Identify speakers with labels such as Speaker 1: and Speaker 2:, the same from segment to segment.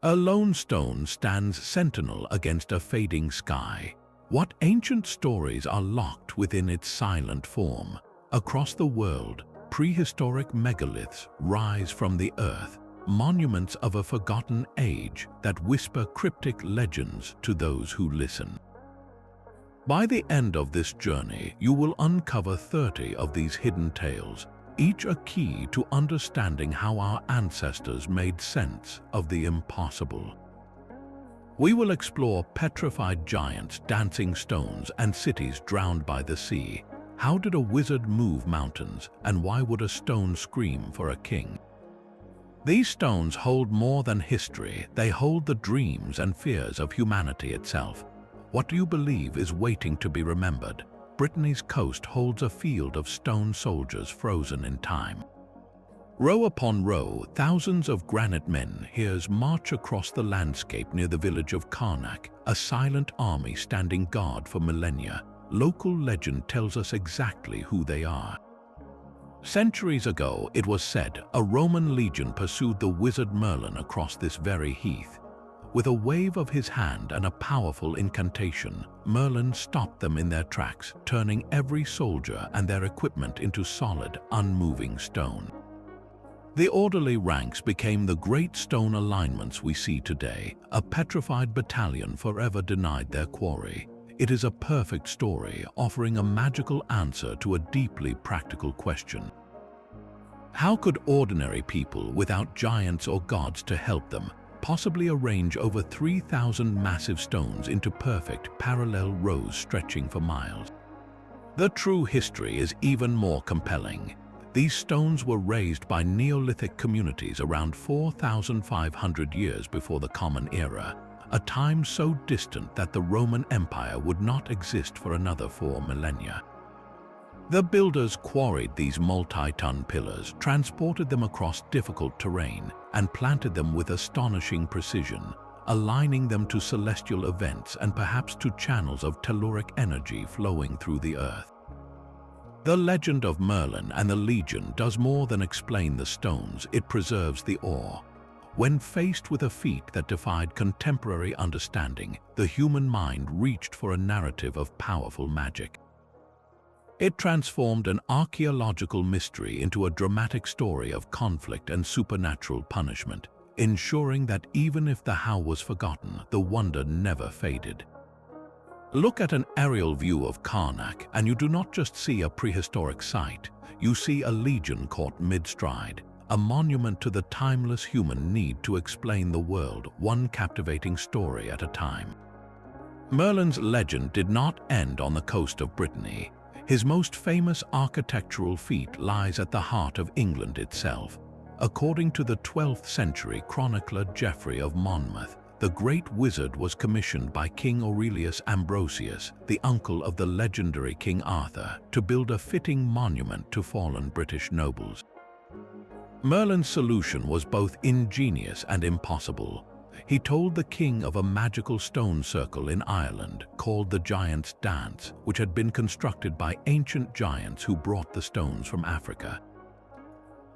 Speaker 1: A lone stone stands sentinel against a fading sky. What ancient stories are locked within its silent form? Across the world, prehistoric megaliths rise from the earth, monuments of a forgotten age that whisper cryptic legends to those who listen. By the end of this journey, you will uncover 30 of these hidden tales, each a key to understanding how our ancestors made sense of the impossible. We will explore petrified giants, dancing stones, and cities drowned by the sea. How did a wizard move mountains, and why would a stone scream for a king? These stones hold more than history. They hold the dreams and fears of humanity itself. What do you believe is waiting to be remembered? Brittany's coast holds a field of stone soldiers frozen in time. Row upon row, thousands of granite menhirs march across the landscape near the village of Carnac, a silent army standing guard for millennia. Local legend tells us exactly who they are. Centuries ago, it was said, a Roman legion pursued the wizard Merlin across this very heath. With a wave of his hand and a powerful incantation, Merlin stopped them in their tracks, turning every soldier and their equipment into solid, unmoving stone. The orderly ranks became the great stone alignments we see today. A petrified battalion forever denied their quarry. It is a perfect story, offering a magical answer to a deeply practical question. How could ordinary people, without giants or gods to help them, possibly arrange over 3,000 massive stones into perfect, parallel rows stretching for miles? The true history is even more compelling. These stones were raised by Neolithic communities around 4,500 years before the Common Era, a time so distant that the Roman Empire would not exist for another 4 millennia. The builders quarried these multi-ton pillars, transported them across difficult terrain, and planted them with astonishing precision, aligning them to celestial events and perhaps to channels of telluric energy flowing through the earth. The legend of Merlin and the Legion does more than explain the stones, it preserves the awe. When faced with a feat that defied contemporary understanding, the human mind reached for a narrative of powerful magic. It transformed an archaeological mystery into a dramatic story of conflict and supernatural punishment, ensuring that even if the how was forgotten, the wonder never faded. Look at an aerial view of Carnac, and you do not just see a prehistoric site, you see a legion caught mid-stride, a monument to the timeless human need to explain the world, one captivating story at a time. Merlin's legend did not end on the coast of Brittany. His most famous architectural feat lies at the heart of England itself. According to the 12th century chronicler Geoffrey of Monmouth, the great wizard was commissioned by King Aurelius Ambrosius, the uncle of the legendary King Arthur, to build a fitting monument to fallen British nobles. Merlin's solution was both ingenious and impossible. He told the king of a magical stone circle in Ireland called the Giant's Dance, which had been constructed by ancient giants who brought the stones from Africa.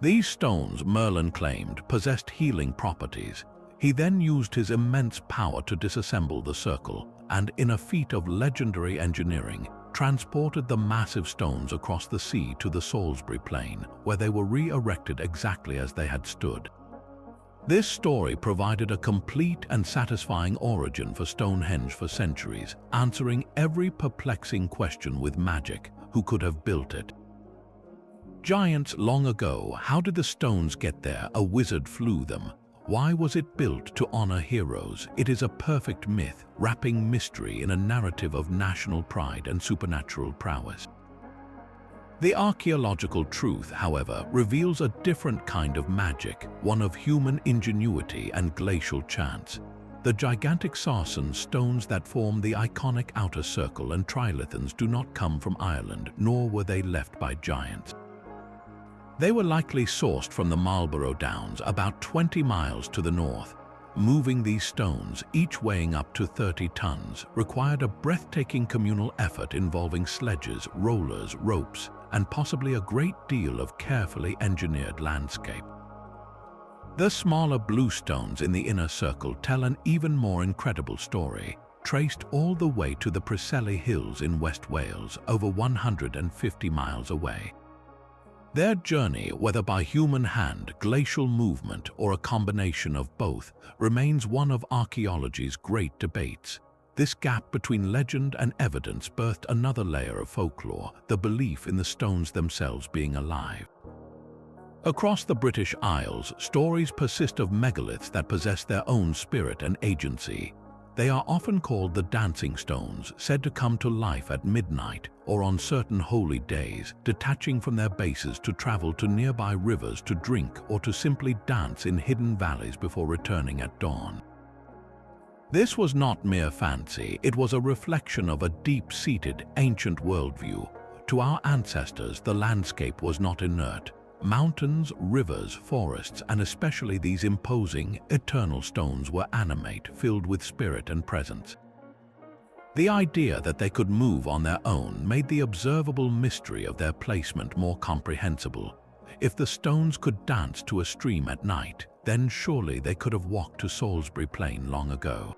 Speaker 1: These stones, Merlin claimed, possessed healing properties. He then used his immense power to disassemble the circle and, in a feat of legendary engineering, transported the massive stones across the sea to the Salisbury Plain, where they were re-erected exactly as they had stood. This story provided a complete and satisfying origin for Stonehenge for centuries, answering every perplexing question with magic. Who could have built it? Giants long ago, how did the stones get there? A wizard flew them. Why was it built to honor heroes? It is a perfect myth, wrapping mystery in a narrative of national pride and supernatural prowess. The archaeological truth, however, reveals a different kind of magic, one of human ingenuity and glacial chance. The gigantic sarsen stones that form the iconic outer circle and trilithons do not come from Ireland, nor were they left by giants. They were likely sourced from the Marlborough Downs, about 20 miles to the north. Moving these stones, each weighing up to 30 tons, required a breathtaking communal effort involving sledges, rollers, ropes, and possibly a great deal of carefully engineered landscape. The smaller blue stones in the inner circle tell an even more incredible story, traced all the way to the Preseli Hills in West Wales, over 150 miles away. Their journey, whether by human hand, glacial movement, or a combination of both, remains one of archaeology's great debates. This gap between legend and evidence birthed another layer of folklore, the belief in the stones themselves being alive. Across the British Isles, stories persist of megaliths that possess their own spirit and agency. They are often called the dancing stones, said to come to life at midnight or on certain holy days, detaching from their bases to travel to nearby rivers to drink or to simply dance in hidden valleys before returning at dawn. This was not mere fancy, it was a reflection of a deep-seated, ancient worldview. To our ancestors, the landscape was not inert. Mountains, rivers, forests, and especially these imposing, eternal stones were animate, filled with spirit and presence. The idea that they could move on their own made the observable mystery of their placement more comprehensible. If the stones could dance to a stream at night, then surely they could have walked to Salisbury Plain long ago.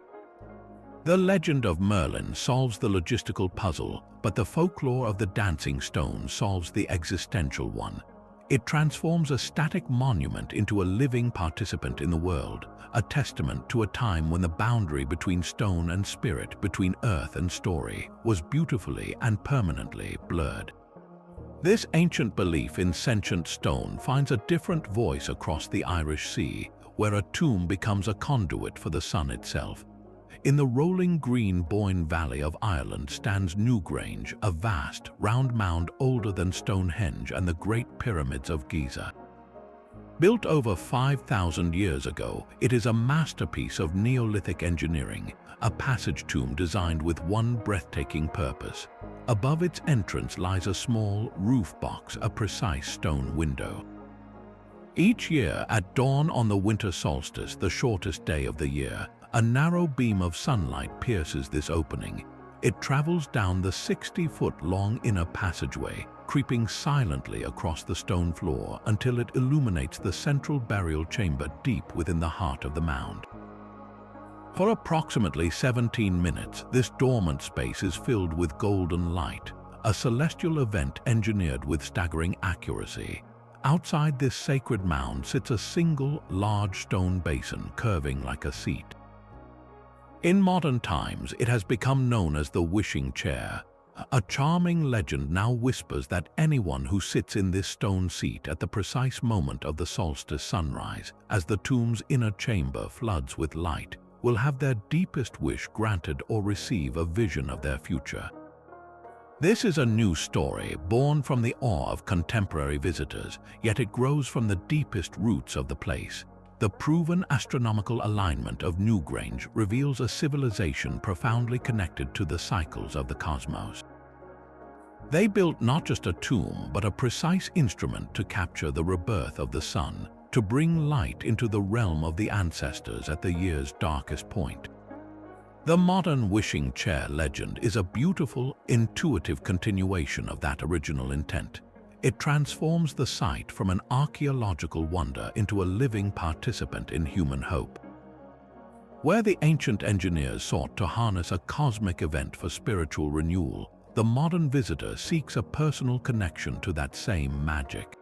Speaker 1: The legend of Merlin solves the logistical puzzle, but the folklore of the dancing stone solves the existential one. It transforms a static monument into a living participant in the world, a testament to a time when the boundary between stone and spirit, between earth and story, was beautifully and permanently blurred. This ancient belief in sentient stone finds a different voice across the Irish Sea, where a tomb becomes a conduit for the sun itself. In the rolling green Boyne Valley of Ireland stands Newgrange, a vast, round mound older than Stonehenge and the Great Pyramids of Giza. Built over 5,000 years ago, it is a masterpiece of Neolithic engineering, a passage tomb designed with one breathtaking purpose. Above its entrance lies a small roof box, a precise stone window. Each year, at dawn on the winter solstice, the shortest day of the year, a narrow beam of sunlight pierces this opening. It travels down the 60-foot-long inner passageway, creeping silently across the stone floor until it illuminates the central burial chamber deep within the heart of the mound. For approximately 17 minutes, this dormant space is filled with golden light, a celestial event engineered with staggering accuracy. Outside this sacred mound sits a single, large stone basin curving like a seat. In modern times, it has become known as the wishing chair. A charming legend now whispers that anyone who sits in this stone seat at the precise moment of the solstice sunrise, as the tomb's inner chamber floods with light, will have their deepest wish granted or receive a vision of their future. This is a new story, born from the awe of contemporary visitors, yet it grows from the deepest roots of the place. The proven astronomical alignment of Newgrange reveals a civilization profoundly connected to the cycles of the cosmos. They built not just a tomb, but a precise instrument to capture the rebirth of the sun, to bring light into the realm of the ancestors at the year's darkest point. The modern wishing chair legend is a beautiful, intuitive continuation of that original intent. It transforms the site from an archaeological wonder into a living participant in human hope. Where the ancient engineers sought to harness a cosmic event for spiritual renewal, the modern visitor seeks a personal connection to that same magic.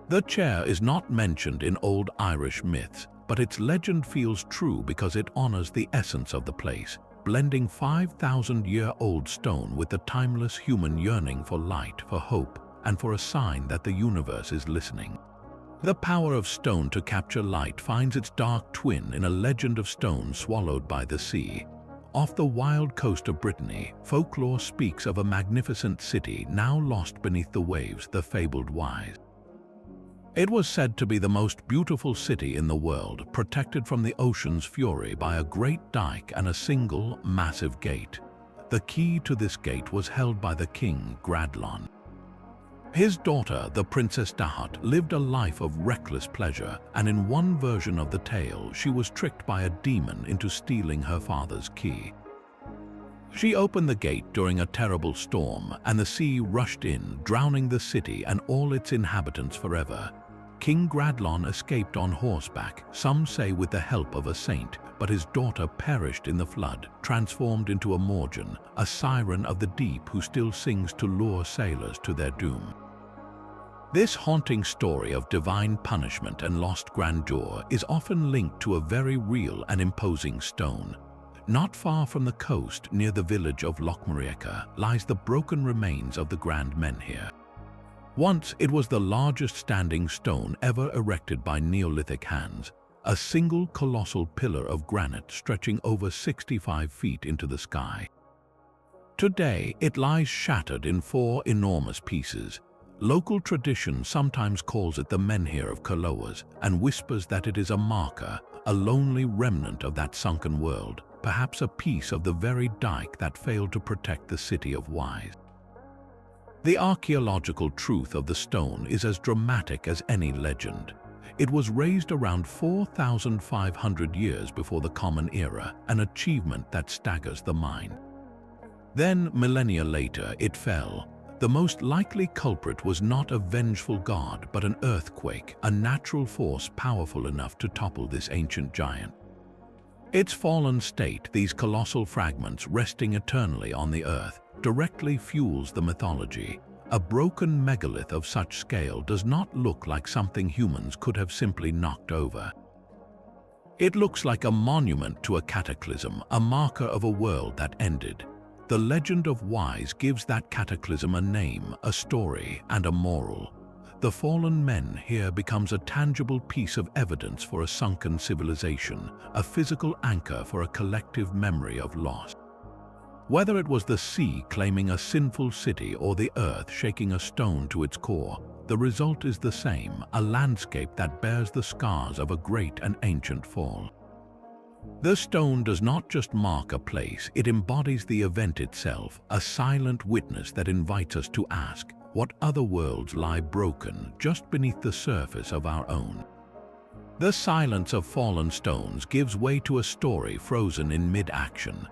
Speaker 1: The chair is not mentioned in old Irish myths, but its legend feels true because it honors the essence of the place, blending 5,000-year-old stone with the timeless human yearning for light, for hope, and for a sign that the universe is listening. The power of stone to capture light finds its dark twin in a legend of stone swallowed by the sea. Off the wild coast of Brittany, folklore speaks of a magnificent city now lost beneath the waves, the fabled Wise. It was said to be the most beautiful city in the world, protected from the ocean's fury by a great dike and a single, massive gate. The key to this gate was held by the king, Gradlon. His daughter, the Princess Dahat, lived a life of reckless pleasure, and in one version of the tale, she was tricked by a demon into stealing her father's key. She opened the gate during a terrible storm, and the sea rushed in, drowning the city and all its inhabitants forever. King Gradlon escaped on horseback, some say with the help of a saint, but his daughter perished in the flood, transformed into a Morgan, a siren of the deep who still sings to lure sailors to their doom. This haunting story of divine punishment and lost grandeur is often linked to a very real and imposing stone. Not far from the coast, near the village of Lochmarieca, lies the broken remains of the Grand Menhir. Once it was the largest standing stone ever erected by Neolithic hands, a single colossal pillar of granite stretching over 65 feet into the sky. Today, it lies shattered in 4 enormous pieces. Local tradition sometimes calls it the Menhir of Kaloas and whispers that it is a marker, a lonely remnant of that sunken world, perhaps a piece of the very dike that failed to protect the city of Wise. The archaeological truth of the stone is as dramatic as any legend. It was raised around 4,500 years before the Common Era, an achievement that staggers the mind. Then, millennia later, it fell. The most likely culprit was not a vengeful god, but an earthquake, a natural force powerful enough to topple this ancient giant. Its fallen state, these colossal fragments resting eternally on the earth, directly fuels the mythology. A broken megalith of such scale does not look like something humans could have simply knocked over. It looks like a monument to a cataclysm, a marker of a world that ended. The legend of Wise gives that cataclysm a name, a story, and a moral. The fallen men here becomes a tangible piece of evidence for a sunken civilization, a physical anchor for a collective memory of loss. Whether it was the sea claiming a sinful city or the earth shaking a stone to its core, the result is the same, a landscape that bears the scars of a great and ancient fall. The stone does not just mark a place, it embodies the event itself, a silent witness that invites us to ask, what other worlds lie broken just beneath the surface of our own? The silence of fallen stones gives way to a story frozen in mid-action.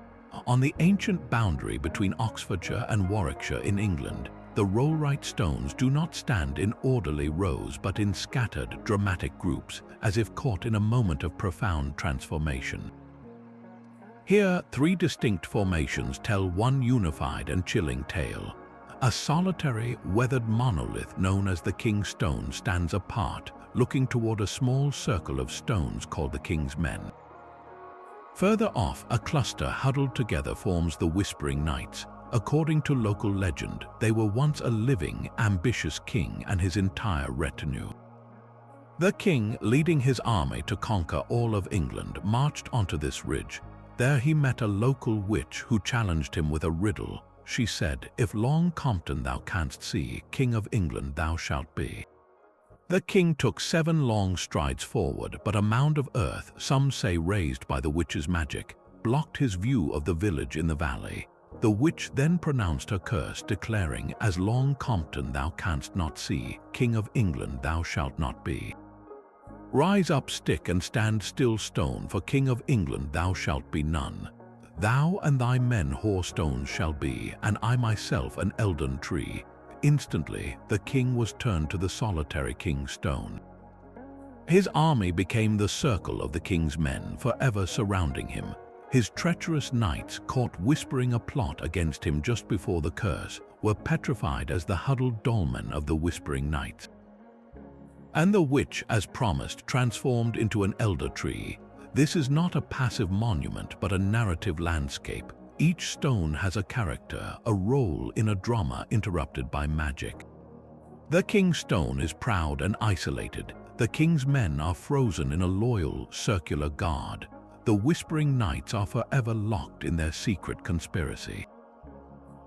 Speaker 1: On the ancient boundary between Oxfordshire and Warwickshire in England, the rollright stones do not stand in orderly rows but in scattered, dramatic groups, as if caught in a moment of profound transformation. Here, 3 distinct formations tell one unified and chilling tale. A solitary, weathered monolith known as the King's Stone stands apart, looking toward a small circle of stones called the King's Men. Further off, a cluster huddled together forms the Whispering Knights. According to local legend, they were once a living, ambitious king and his entire retinue. The king, leading his army to conquer all of England, marched onto this ridge. There he met a local witch who challenged him with a riddle. She said, "If Long Compton thou canst see, King of England thou shalt be." The king took 7 long strides forward, but a mound of earth, some say raised by the witch's magic, blocked his view of the village in the valley. The witch then pronounced her curse, declaring, "As Long Compton thou canst not see, King of England thou shalt not be. Rise up, stick, and stand still, stone, for King of England thou shalt be none. Thou and thy men hoar stones shall be, and I myself an eldern tree." Instantly, the king was turned to the solitary King's Stone. His army became the circle of the king's men, forever surrounding him. His treacherous knights, caught whispering a plot against him just before the curse, were petrified as the huddled dolmen of the Whispering Knights. And the witch, as promised, transformed into an elder tree. This is not a passive monument, but a narrative landscape. Each stone has a character, a role in a drama interrupted by magic. The King's Stone is proud and isolated. The king's men are frozen in a loyal, circular guard. The Whispering Knights are forever locked in their secret conspiracy.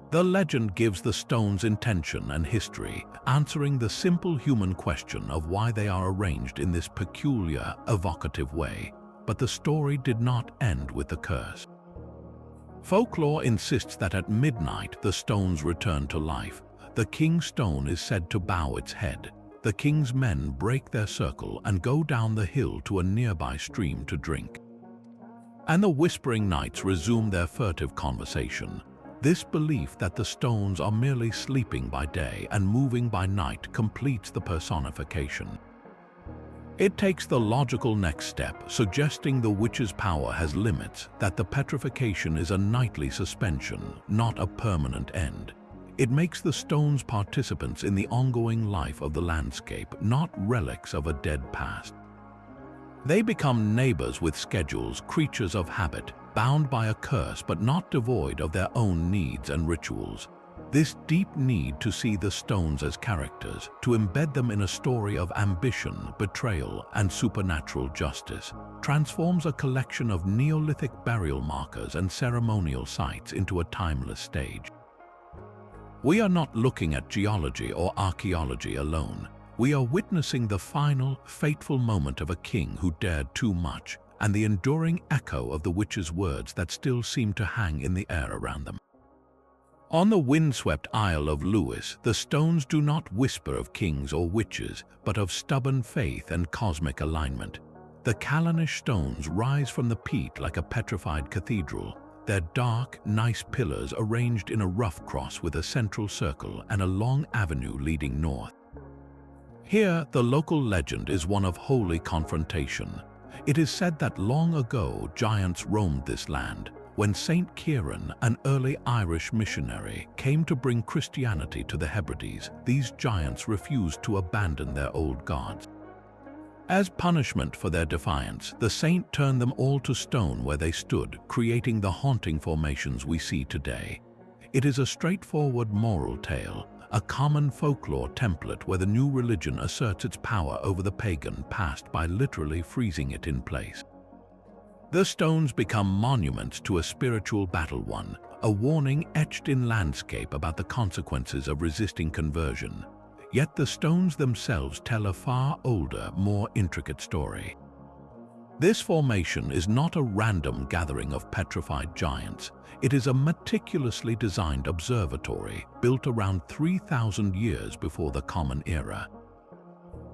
Speaker 1: The legend gives the stone's intention and history, answering the simple human question of why they are arranged in this peculiar, evocative way. But the story did not end with the curse. Folklore insists that at midnight the stones return to life. The King's Stone is said to bow its head. The king's men break their circle and go down the hill to a nearby stream to drink. And the Whispering Knights resume their furtive conversation. This belief that the stones are merely sleeping by day and moving by night completes the personification. It takes the logical next step, suggesting the witch's power has limits, that the petrification is a nightly suspension, not a permanent end. It makes the stones participants in the ongoing life of the landscape, not relics of a dead past. They become neighbors with schedules, creatures of habit, bound by a curse but not devoid of their own needs and rituals. This deep need to see the stones as characters, to embed them in a story of ambition, betrayal, and supernatural justice, transforms a collection of Neolithic burial markers and ceremonial sites into a timeless stage. We are not looking at geology or archaeology alone. We are witnessing the final, fateful moment of a king who dared too much, and the enduring echo of the witch's words that still seem to hang in the air around them. On the windswept Isle of Lewis, the stones do not whisper of kings or witches, but of stubborn faith and cosmic alignment. The Callanish stones rise from the peat like a petrified cathedral, their dark, nice pillars arranged in a rough cross with a central circle and a long avenue leading north. Here, the local legend is one of holy confrontation. It is said that long ago giants roamed this land. When Saint Kieran, an early Irish missionary, came to bring Christianity to the Hebrides, these giants refused to abandon their old gods. As punishment for their defiance, the saint turned them all to stone where they stood, creating the haunting formations we see today. It is a straightforward moral tale, a common folklore template where the new religion asserts its power over the pagan past by literally freezing it in place. The stones become monuments to a spiritual battle won, a warning etched in landscape about the consequences of resisting conversion. Yet the stones themselves tell a far older, more intricate story. This formation is not a random gathering of petrified giants. It is a meticulously designed observatory built around 3,000 years before the Common Era.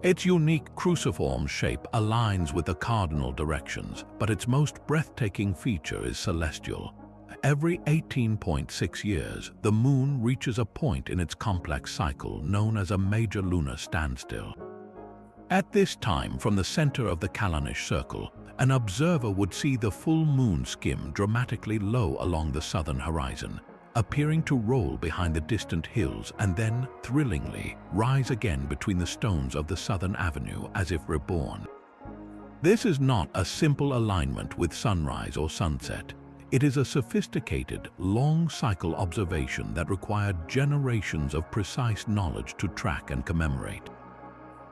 Speaker 1: Its unique cruciform shape aligns with the cardinal directions, but its most breathtaking feature is celestial. Every 18.6 years, the moon reaches a point in its complex cycle known as a major lunar standstill. At this time, from the center of the Callanish circle, an observer would see the full moon skim dramatically low along the southern horizon, appearing to roll behind the distant hills and then, thrillingly, rise again between the stones of the southern avenue as if reborn. This is not a simple alignment with sunrise or sunset. It is a sophisticated, long-cycle observation that required generations of precise knowledge to track and commemorate.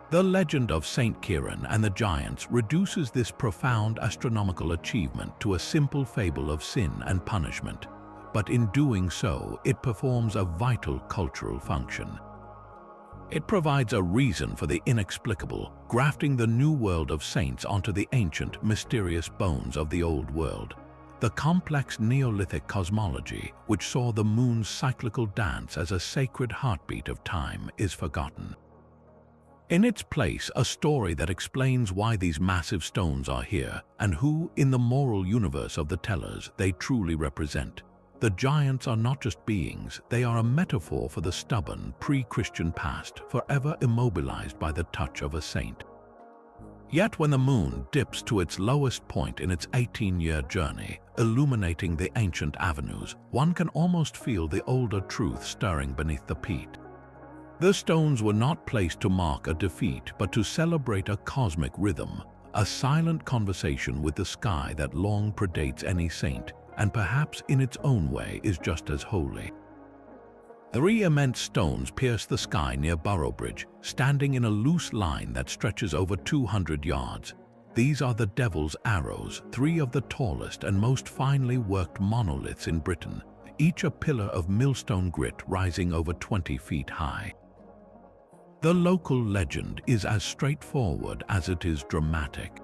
Speaker 1: The legend of Saint Kieran and the giants reduces this profound astronomical achievement to a simple fable of sin and punishment. But in doing so, it performs a vital cultural function. It provides a reason for the inexplicable, grafting the new world of saints onto the ancient, mysterious bones of the old world. The complex Neolithic cosmology, which saw the moon's cyclical dance as a sacred heartbeat of time, is forgotten. In its place, a story that explains why these massive stones are here and who, in the moral universe of the tellers, they truly represent. The giants are not just beings, they are a metaphor for the stubborn, pre-Christian past, forever immobilized by the touch of a saint. Yet when the moon dips to its lowest point in its 18-year journey, illuminating the ancient avenues, one can almost feel the older truth stirring beneath the peat. The stones were not placed to mark a defeat, but to celebrate a cosmic rhythm, a silent conversation with the sky that long predates any saint, and perhaps in its own way is just as holy. 3 immense stones pierce the sky near Boroughbridge, standing in a loose line that stretches over 200 yards. These are the Devil's Arrows, 3 of the tallest and most finely worked monoliths in Britain, each a pillar of millstone grit rising over 20 feet high. The local legend is as straightforward as it is dramatic.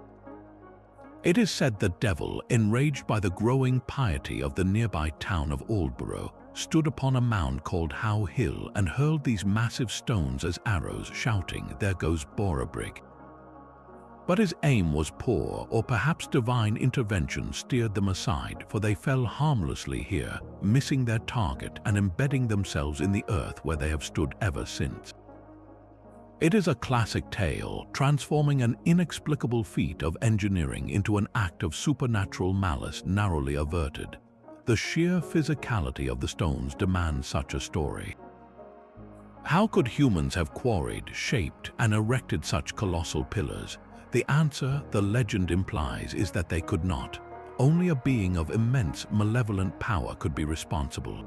Speaker 1: It is said the devil, enraged by the growing piety of the nearby town of Aldborough, stood upon a mound called How Hill and hurled these massive stones as arrows, shouting, "There goes Boroughbridge." But his aim was poor, or perhaps divine intervention steered them aside, for they fell harmlessly here, missing their target and embedding themselves in the earth where they have stood ever since. It is a classic tale, transforming an inexplicable feat of engineering into an act of supernatural malice narrowly averted. The sheer physicality of the stones demands such a story. How could humans have quarried, shaped, and erected such colossal pillars? The answer, the legend implies, is that they could not. Only a being of immense malevolent power could be responsible.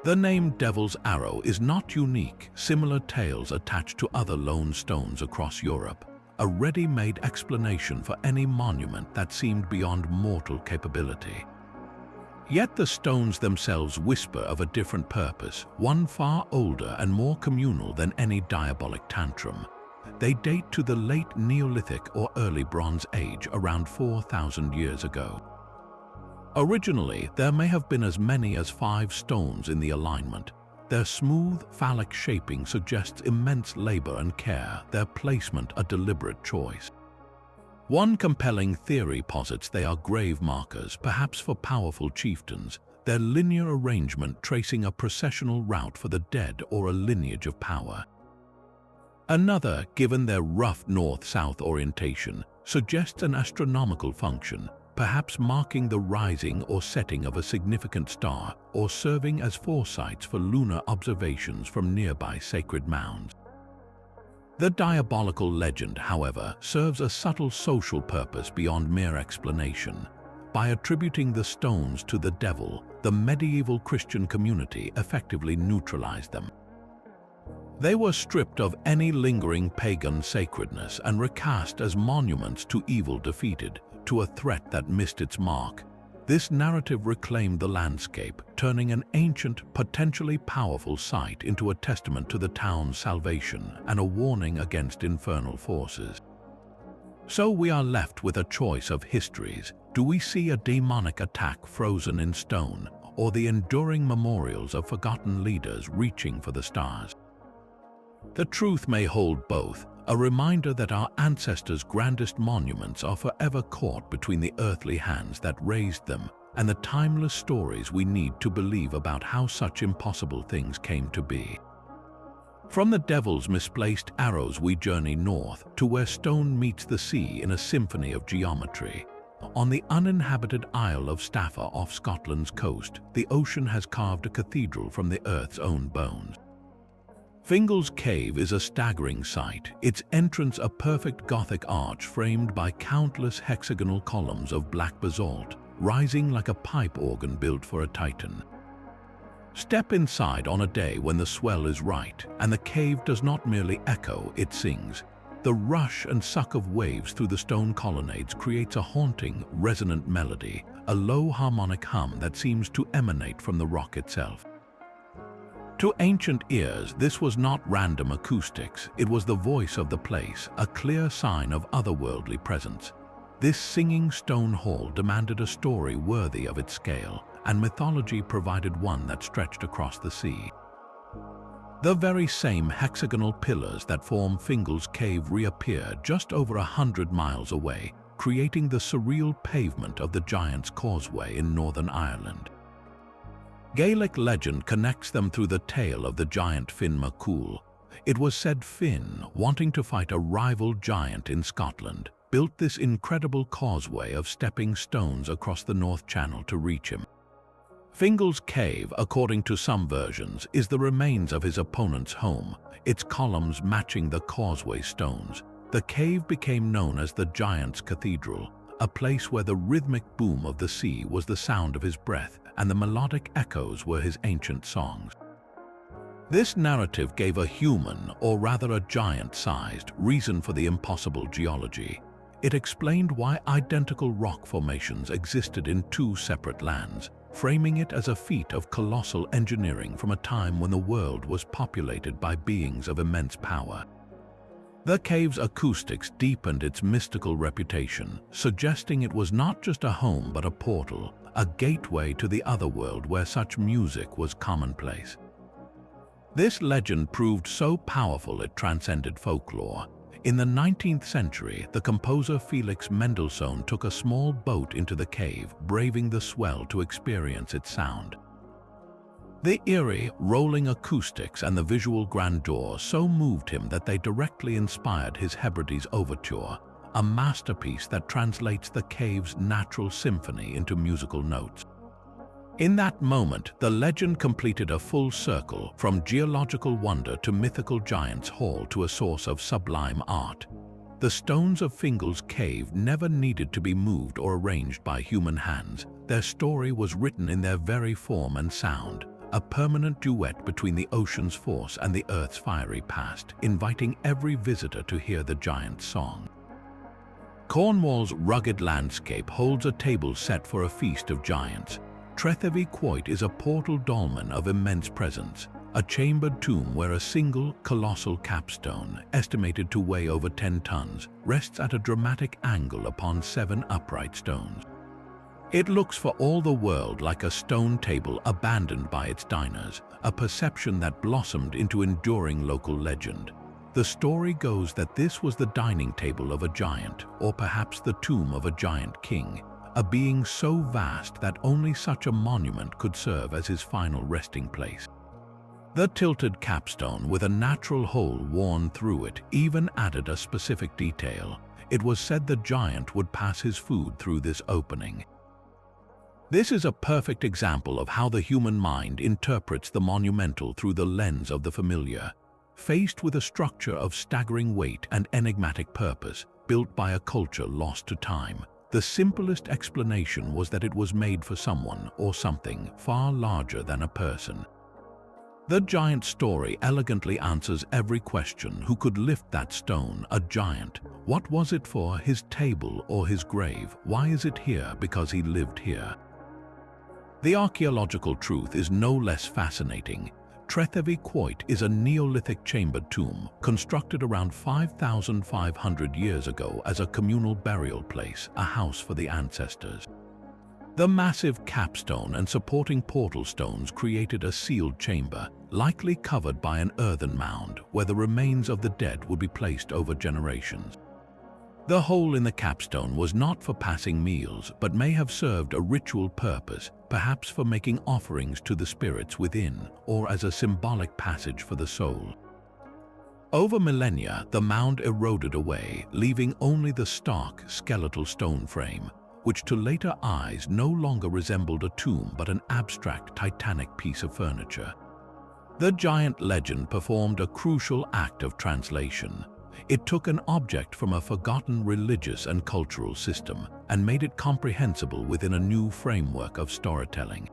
Speaker 1: The name Devil's Arrow is not unique. Similar tales attached to other lone stones across Europe, a ready-made explanation for any monument that seemed beyond mortal capability. Yet the stones themselves whisper of a different purpose, one far older and more communal than any diabolic tantrum. They date to the late Neolithic or early Bronze Age, around 4,000 years ago. Originally, there may have been as many as 5 stones in the alignment. Their smooth, phallic shaping suggests immense labor and care, their placement a deliberate choice. One compelling theory posits they are grave markers, perhaps for powerful chieftains, their linear arrangement tracing a processional route for the dead or a lineage of power. Another, given their rough north-south orientation, suggests an astronomical function, perhaps marking the rising or setting of a significant star or serving as foresights for lunar observations from nearby sacred mounds. The diabolical legend, however, serves a subtle social purpose beyond mere explanation. By attributing the stones to the devil, the medieval Christian community effectively neutralized them. They were stripped of any lingering pagan sacredness and recast as monuments to evil defeated, to a threat that missed its mark. This narrative reclaimed the landscape, turning an ancient, potentially powerful site into a testament to the town's salvation and a warning against infernal forces. So we are left with a choice of histories. Do we see a demonic attack frozen in stone, or the enduring memorials of forgotten leaders reaching for the stars? The truth may hold both, a reminder that our ancestors' grandest monuments are forever caught between the earthly hands that raised them and the timeless stories we need to believe about how such impossible things came to be. From the devil's misplaced arrows we journey north to where stone meets the sea in a symphony of geometry. On the uninhabited Isle of Staffa off Scotland's coast, the ocean has carved a cathedral from the earth's own bones. Fingal's Cave is a staggering sight, its entrance a perfect Gothic arch framed by countless hexagonal columns of black basalt, rising like a pipe organ built for a titan. Step inside on a day when the swell is right, and the cave does not merely echo, it sings. The rush and suck of waves through the stone colonnades creates a haunting, resonant melody, a low harmonic hum that seems to emanate from the rock itself. To ancient ears, this was not random acoustics, it was the voice of the place, a clear sign of otherworldly presence. This singing stone hall demanded a story worthy of its scale, and mythology provided one that stretched across the sea. The very same hexagonal pillars that form Fingal's Cave reappear just over 100 miles away, creating the surreal pavement of the Giant's Causeway in Northern Ireland. Gaelic legend connects them through the tale of the giant Finn MacCool. It was said Finn, wanting to fight a rival giant in Scotland, built this incredible causeway of stepping stones across the North Channel to reach him. Fingal's Cave, according to some versions, is the remains of his opponent's home, its columns matching the causeway stones. The cave became known as the Giant's Cathedral, a place where the rhythmic boom of the sea was the sound of his breath and the melodic echoes were his ancient songs. This narrative gave a human, or rather a giant-sized, reason for the impossible geology. It explained why identical rock formations existed in 2 separate lands, framing it as a feat of colossal engineering from a time when the world was populated by beings of immense power. The cave's acoustics deepened its mystical reputation, suggesting it was not just a home but a portal, a gateway to the otherworld where such music was commonplace. This legend proved so powerful it transcended folklore. In the 19th century, the composer Felix Mendelssohn took a small boat into the cave, braving the swell to experience its sound. The eerie, rolling acoustics and the visual grandeur so moved him that they directly inspired his Hebrides Overture, a masterpiece that translates the cave's natural symphony into musical notes. In that moment, the legend completed a full circle from geological wonder to mythical giant's hall to a source of sublime art. The stones of Fingal's cave never needed to be moved or arranged by human hands. Their story was written in their very form and sound, a permanent duet between the ocean's force and the Earth's fiery past, inviting every visitor to hear the giant's song. Cornwall's rugged landscape holds a table set for a feast of giants. Prehistoric is a portal dolmen of immense presence, a chambered tomb where a single, colossal capstone, estimated to weigh over 10 tons, rests at a dramatic angle upon 7 upright stones. It looks for all the world like a stone table abandoned by its diners, a perception that blossomed into enduring local legend. The story goes that this was the dining table of a giant, or perhaps the tomb of a giant king, a being so vast that only such a monument could serve as his final resting place. The tilted capstone with a natural hole worn through it even added a specific detail. It was said the giant would pass his food through this opening. This is a perfect example of how the human mind interprets the monumental through the lens of the familiar. Faced with a structure of staggering weight and enigmatic purpose, built by a culture lost to time, the simplest explanation was that it was made for someone or something far larger than a person. The giant story elegantly answers every question. Who could lift that stone? A giant. What was it for? His table or his grave? Why is it here? Because he lived here. The archaeological truth is no less fascinating. Prehistoric is a Neolithic chambered tomb constructed around 5,500 years ago as a communal burial place, a house for the ancestors. The massive capstone and supporting portal stones created a sealed chamber, likely covered by an earthen mound, where the remains of the dead would be placed over generations. The hole in the capstone was not for passing meals, but may have served a ritual purpose, perhaps for making offerings to the spirits within, or as a symbolic passage for the soul. Over millennia, the mound eroded away, leaving only the stark, skeletal stone frame, which to later eyes no longer resembled a tomb but an abstract, titanic piece of furniture. The giant legend performed a crucial act of translation. It took an object from a forgotten religious and cultural system and made it comprehensible within a new framework of storytelling.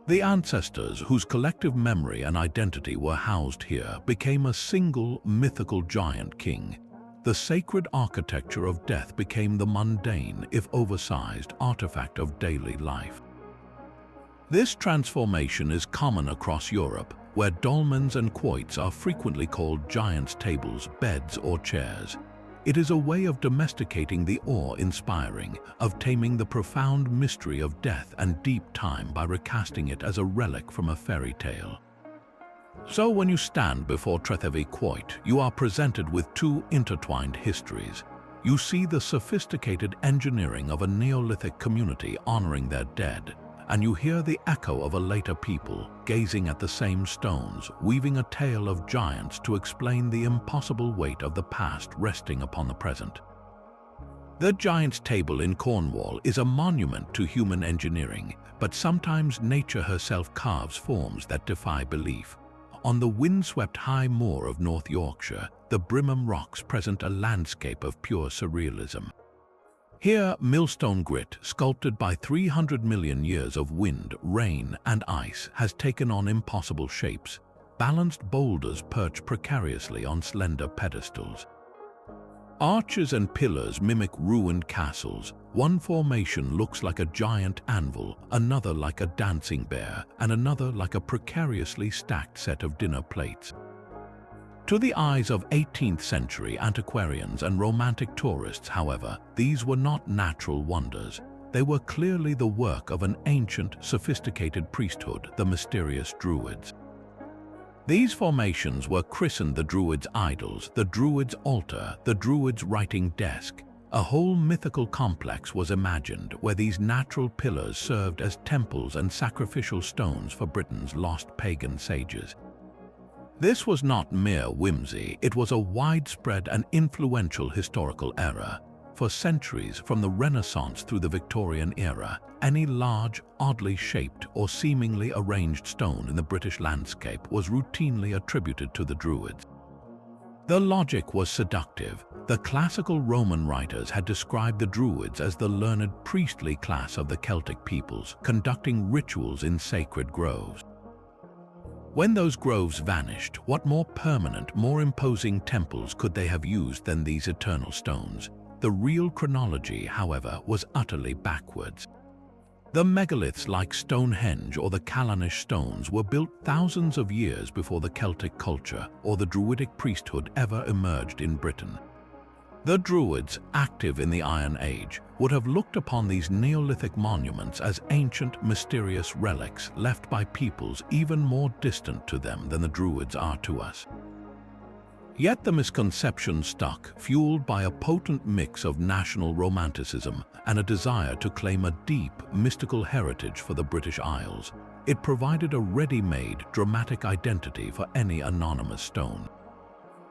Speaker 1: The ancestors, whose collective memory and identity were housed here, became a single mythical giant king. The sacred architecture of death became the mundane, if oversized, artifact of daily life. This transformation is common across Europe, where dolmens and quoits are frequently called giants' tables, beds, or chairs. It is a way of domesticating the awe-inspiring, of taming the profound mystery of death and deep time by recasting it as a relic from a fairy tale. So when you stand before Prehistoric, you are presented with two intertwined histories. You see the sophisticated engineering of a Neolithic community honoring their dead, and you hear the echo of a later people gazing at the same stones, weaving a tale of giants to explain the impossible weight of the past resting upon the present. The Giant's Table in Cornwall is a monument to human engineering, but sometimes nature herself carves forms that defy belief. On the windswept high moor of North Yorkshire, the Brimham Rocks present a landscape of pure surrealism. Here, millstone grit, sculpted by 300 million years of wind, rain, and ice, has taken on impossible shapes. Balanced boulders perch precariously on slender pedestals. Arches and pillars mimic ruined castles. One formation looks like a giant anvil, another like a dancing bear, and another like a precariously stacked set of dinner plates. To the eyes of 18th century antiquarians and romantic tourists, however, these were not natural wonders. They were clearly the work of an ancient, sophisticated priesthood, the mysterious Druids. These formations were christened the Druids' idols, the Druids' altar, the Druids' writing desk, A whole mythical complex was imagined where these natural pillars served as temples and sacrificial stones for Britain's lost pagan sages. This was not mere whimsy, it was a widespread and influential historical era. For centuries, from the Renaissance through the Victorian era, any large, oddly shaped or seemingly arranged stone in the British landscape was routinely attributed to the Druids. The logic was seductive. The classical Roman writers had described the Druids as the learned priestly class of the Celtic peoples, conducting rituals in sacred groves. When those groves vanished, what more permanent, more imposing temples could they have used than these eternal stones? The real chronology, however, was utterly backwards. The megaliths like Stonehenge or the Callanish stones were built thousands of years before the Celtic culture or the Druidic priesthood ever emerged in Britain. The Druids, active in the Iron Age, would have looked upon these Neolithic monuments as ancient, mysterious relics left by peoples even more distant to them than the Druids are to us. Yet the misconception stuck, fueled by a potent mix of national romanticism and a desire to claim a deep, mystical heritage for the British Isles. It provided a ready-made, dramatic identity for any anonymous stone.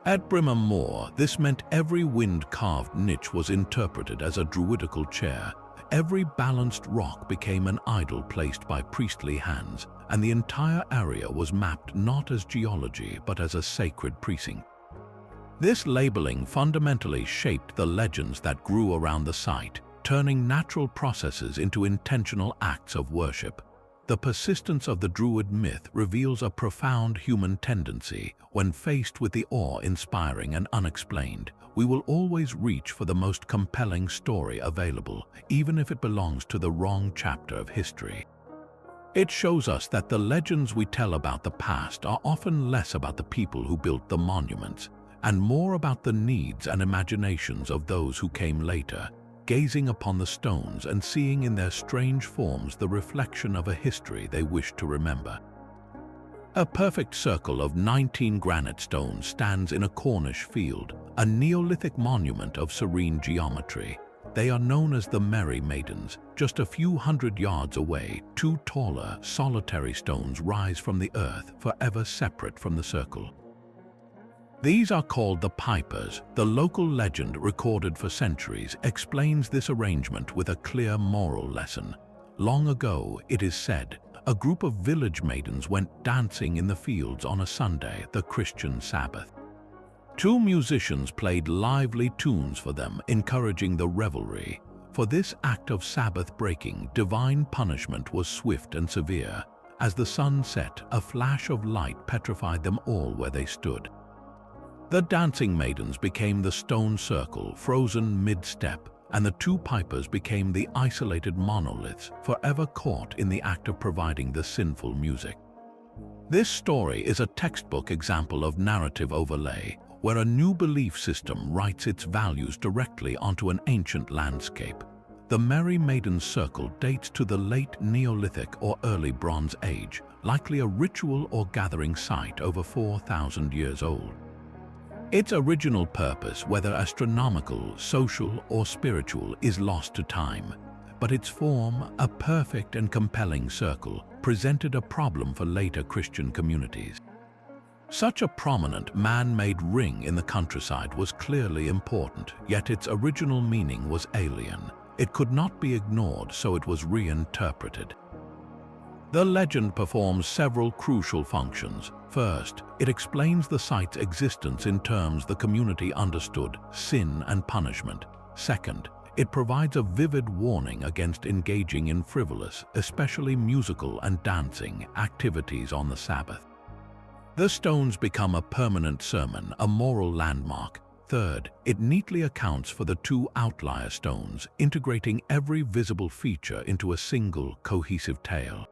Speaker 1: At Brimham Moor, this meant every wind-carved niche was interpreted as a druidical chair, every balanced rock became an idol placed by priestly hands, and the entire area was mapped not as geology but as a sacred precinct. This labeling fundamentally shaped the legends that grew around the site, turning natural processes into intentional acts of worship. The persistence of the Druid myth reveals a profound human tendency. When faced with the awe-inspiring and unexplained, we will always reach for the most compelling story available, even if it belongs to the wrong chapter of history. It shows us that the legends we tell about the past are often less about the people who built the monuments, and more about the needs and imaginations of those who came later, gazing upon the stones and seeing in their strange forms the reflection of a history they wish to remember. A perfect circle of 19 granite stones stands in a Cornish field, a Neolithic monument of serene geometry. They are known as the Merry Maidens. Just a few hundred yards away, two taller, solitary stones rise from the earth, forever separate from the circle. These are called the Pipers. The local legend, recorded for centuries, explains this arrangement with a clear moral lesson. Long ago, it is said, a group of village maidens went dancing in the fields on a Sunday, the Christian Sabbath. Two musicians played lively tunes for them, encouraging the revelry. For this act of Sabbath breaking, divine punishment was swift and severe. As the sun set, a flash of light petrified them all where they stood. The dancing maidens became the stone circle, frozen mid-step, and the two pipers became the isolated monoliths, forever caught in the act of providing the sinful music. This story is a textbook example of narrative overlay, where a new belief system writes its values directly onto an ancient landscape. The Merry Maidens Circle dates to the late Neolithic or early Bronze Age, likely a ritual or gathering site over 4,000 years old. Its original purpose, whether astronomical, social, or spiritual, is lost to time, but its form, a perfect and compelling circle, presented a problem for later Christian communities. Such a prominent man-made ring in the countryside was clearly important, yet its original meaning was alien. It could not be ignored, so it was reinterpreted. The legend performs several crucial functions. First, it explains the site's existence in terms the community understood: sin and punishment. Second, it provides a vivid warning against engaging in frivolous, especially musical and dancing, activities on the Sabbath. The stones become a permanent sermon, a moral landmark. Third, it neatly accounts for the two outlier stones, integrating every visible feature into a single, cohesive tale.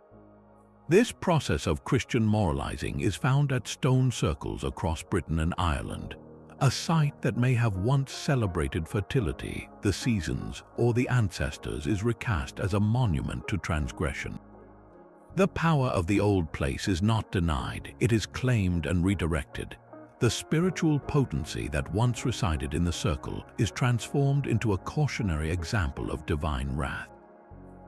Speaker 1: This process of Christian moralizing is found at stone circles across Britain and Ireland. A site that may have once celebrated fertility, the seasons, or the ancestors is recast as a monument to transgression. The power of the old place is not denied, it is claimed and redirected. the spiritual potency that once resided in the circle is transformed into a cautionary example of divine wrath.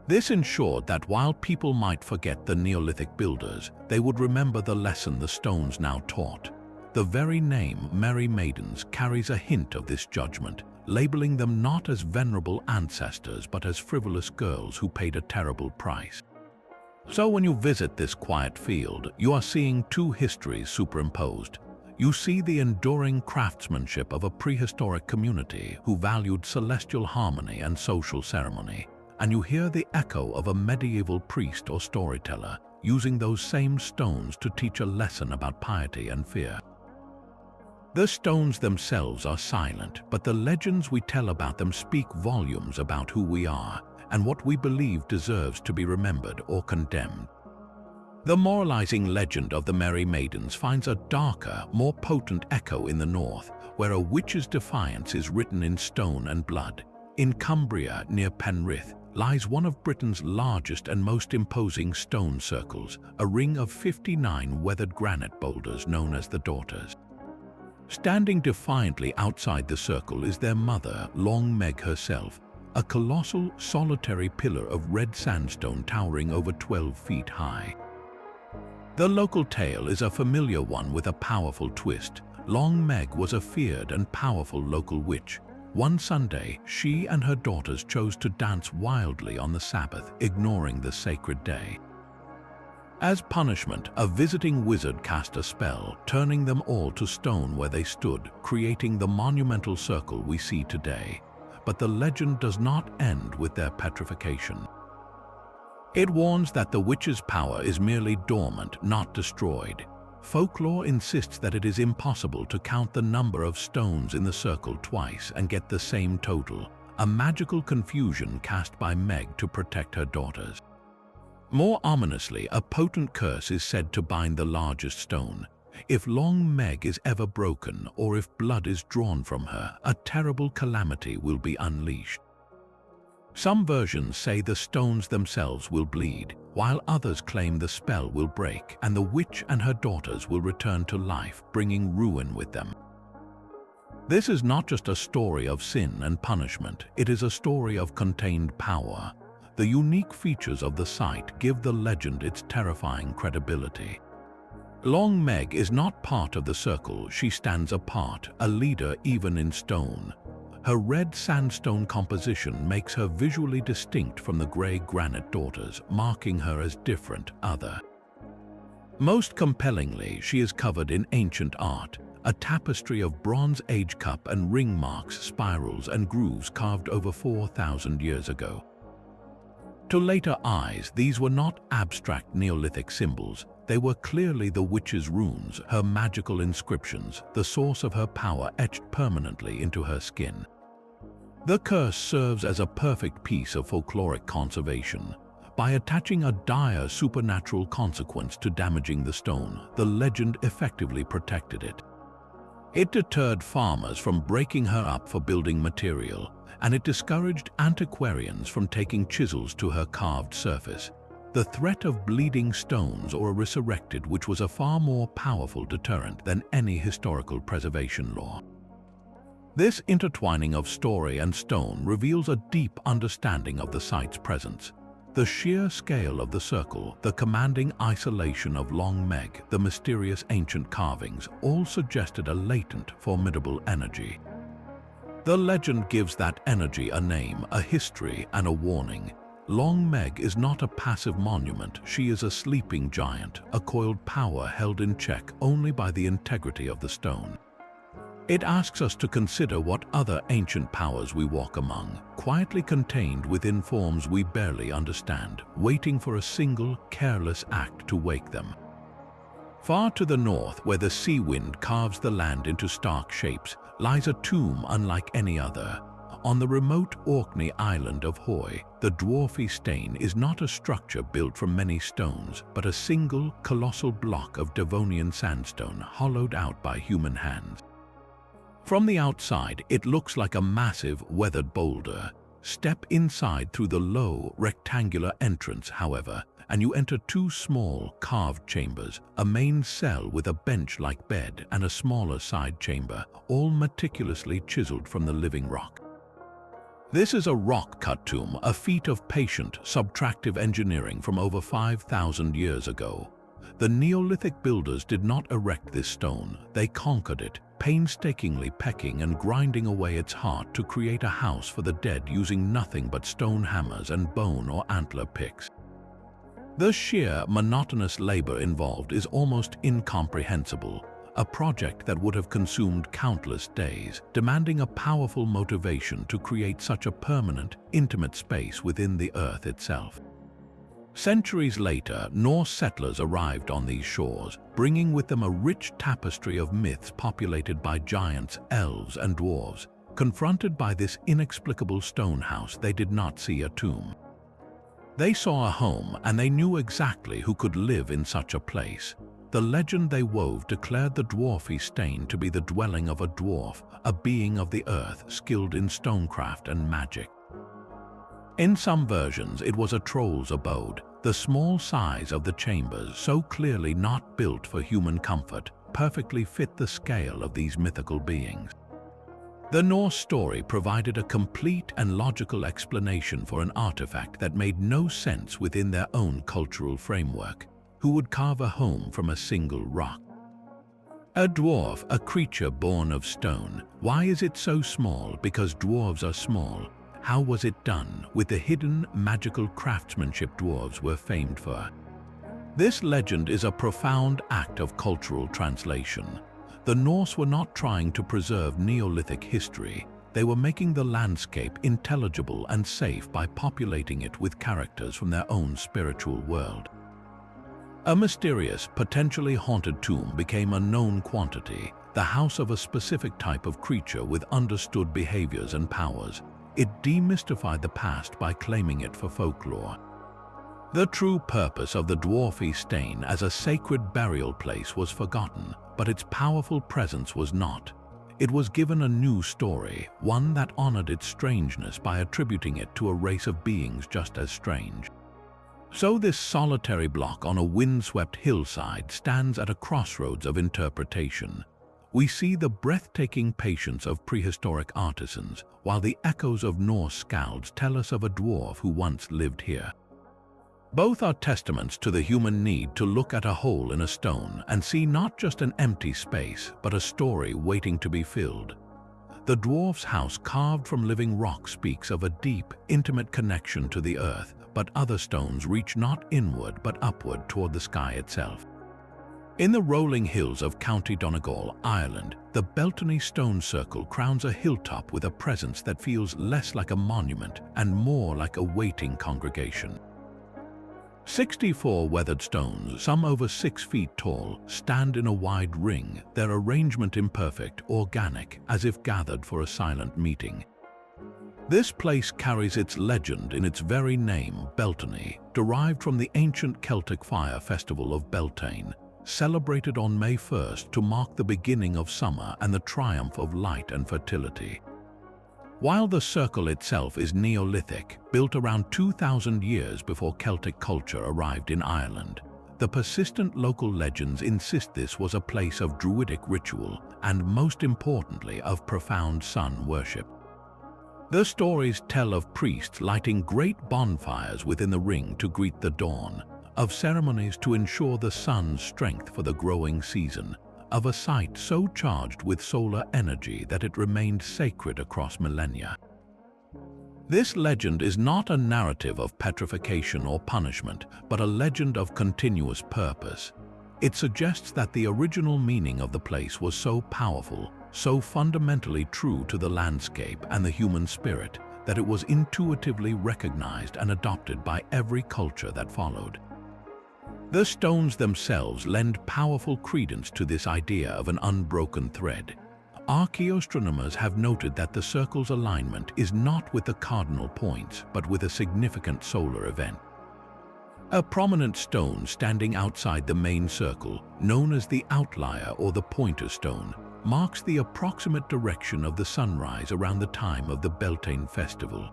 Speaker 1: This ensured that while people might forget the Neolithic builders, they would remember the lesson the stones now taught. The very name Merry Maidens carries a hint of this judgment, labeling them not as venerable ancestors but as frivolous girls who paid a terrible price. So when you visit this quiet field, you are seeing two histories superimposed. You see the enduring craftsmanship of a prehistoric community who valued celestial harmony and social ceremony, and you hear the echo of a medieval priest or storyteller using those same stones to teach a lesson about piety and fear. The stones themselves are silent, but the legends we tell about them speak volumes about who we are and what we believe deserves to be remembered or condemned. The moralizing legend of the Merry Maidens finds a darker, more potent echo in the north, where a witch's defiance is written in stone and blood. In Cumbria, near Penrith, lies one of Britain's largest and most imposing stone circles, a ring of 59 weathered granite boulders known as the Daughters. Standing defiantly outside the circle is their mother, Long Meg herself, a colossal, solitary pillar of red sandstone towering over 12 feet high. The local tale is a familiar one with a powerful twist. Long Meg was a feared and powerful local witch. One Sunday, she and her daughters chose to dance wildly on the Sabbath, ignoring the sacred day. As punishment, a visiting wizard cast a spell, turning them all to stone where they stood, creating the monumental circle we see today. But the legend does not end with their petrification. It warns that the witch's power is merely dormant, not destroyed. Folklore insists that it is impossible to count the number of stones in the circle twice and get the same total, a magical confusion cast by Meg to protect her daughters. More ominously, a potent curse is said to bind the largest stone. If Long Meg is ever broken, or if blood is drawn from her, a terrible calamity will be unleashed. Some versions say the stones themselves will bleed, while others claim the spell will break and the witch and her daughters will return to life, bringing ruin with them. This is not just a story of sin and punishment, it is a story of contained power. The unique features of the site give the legend its terrifying credibility. Long Meg is not part of the circle, she stands apart, a leader even in stone. Her red sandstone composition makes her visually distinct from the grey granite daughters, marking her as different, other. Most compellingly, she is covered in ancient art, a tapestry of Bronze Age cup and ring marks, spirals and grooves carved over 4,000 years ago. To later eyes, these were not abstract Neolithic symbols. They were clearly the witch's runes, her magical inscriptions, the source of her power etched permanently into her skin. The curse serves as a perfect piece of folkloric conservation. By attaching a dire supernatural consequence to damaging the stone, the legend effectively protected it. It deterred farmers from breaking her up for building material, and it discouraged antiquarians from taking chisels to her carved surface. The threat of bleeding stones or a resurrected witch was a far more powerful deterrent than any historical preservation law. This intertwining of story and stone reveals a deep understanding of the site's presence. The sheer scale of the circle, the commanding isolation of Long Meg, the mysterious ancient carvings, all suggested a latent, formidable energy. The legend gives that energy a name, a history, and a warning. Long Meg is not a passive monument, she is a sleeping giant, a coiled power held in check only by the integrity of the stone. It asks us to consider what other ancient powers we walk among, quietly contained within forms we barely understand, waiting for a single, careless act to wake them. Far to the north, where the sea wind carves the land into stark shapes, lies a tomb unlike any other. On the remote Orkney island of Hoy, the dwarfy stane is not a structure built from many stones, but a single, colossal block of Devonian sandstone hollowed out by human hands. From the outside, it looks like a massive, weathered boulder. Step inside through the low, rectangular entrance, however, and you enter two small, carved chambers, a main cell with a bench-like bed and a smaller side chamber, all meticulously chiseled from the living rock. This is a rock-cut tomb, a feat of patient, subtractive engineering from over 5,000 years ago. The Neolithic builders did not erect this stone, they conquered it, painstakingly pecking and grinding away its heart to create a house for the dead using nothing but stone hammers and bone or antler picks. The sheer, monotonous labor involved is almost incomprehensible, a project that would have consumed countless days, demanding a powerful motivation to create such a permanent, intimate space within the earth itself. Centuries later, Norse settlers arrived on these shores, bringing with them a rich tapestry of myths populated by giants, elves, and dwarves. Confronted by this inexplicable stone house, they did not see a tomb. They saw a home, and they knew exactly who could live in such a place. The legend they wove declared the dwarfy stane to be the dwelling of a dwarf, a being of the earth skilled in stonecraft and magic. In some versions, it was a troll's abode. The small size of the chambers, so clearly not built for human comfort, perfectly fit the scale of these mythical beings. The Norse story provided a complete and logical explanation for an artifact that made no sense within their own cultural framework. Who would carve a home from a single rock? A dwarf, a creature born of stone. Why is it so small? Because dwarves are small. How was it done? With the hidden, magical craftsmanship dwarves were famed for. This legend is a profound act of cultural translation. The Norse were not trying to preserve Neolithic history. They were making the landscape intelligible and safe by populating it with characters from their own spiritual world. A mysterious, potentially haunted tomb became a known quantity, the house of a specific type of creature with understood behaviors and powers. It demystified the past by claiming it for folklore. The true purpose of the dwarfy stane as a sacred burial place was forgotten, but its powerful presence was not. It was given a new story, one that honored its strangeness by attributing it to a race of beings just as strange. So this solitary block on a windswept hillside stands at a crossroads of interpretation. We see the breathtaking patience of prehistoric artisans, while the echoes of Norse skalds tell us of a dwarf who once lived here. Both are testaments to the human need to look at a hole in a stone and see not just an empty space, but a story waiting to be filled. The dwarf's house carved from living rock speaks of a deep, intimate connection to the earth, but other stones reach not inward but upward toward the sky itself. In the rolling hills of County Donegal, Ireland, the Beltany stone circle crowns a hilltop with a presence that feels less like a monument and more like a waiting congregation. 64 weathered stones, some over 6 feet tall, stand in a wide ring, their arrangement imperfect, organic, as if gathered for a silent meeting. This place carries its legend in its very name, Beltany, derived from the ancient Celtic fire festival of Beltane, celebrated on May 1st to mark the beginning of summer and the triumph of light and fertility. While the circle itself is Neolithic, built around 2,000 years before Celtic culture arrived in Ireland, the persistent local legends insist this was a place of druidic ritual and, most importantly, of profound sun worship. The stories tell of priests lighting great bonfires within the ring to greet the dawn, of ceremonies to ensure the sun's strength for the growing season, of a site so charged with solar energy that it remained sacred across millennia. This legend is not a narrative of petrification or punishment, but a legend of continuous purpose. It suggests that the original meaning of the place was so powerful, so fundamentally true to the landscape and the human spirit, that it was intuitively recognized and adopted by every culture that followed. The stones themselves lend powerful credence to this idea of an unbroken thread. Archaeoastronomers have noted that the circle's alignment is not with the cardinal points, but with a significant solar event. A prominent stone standing outside the main circle, known as the outlier or the pointer stone, marks the approximate direction of the sunrise around the time of the Beltane festival.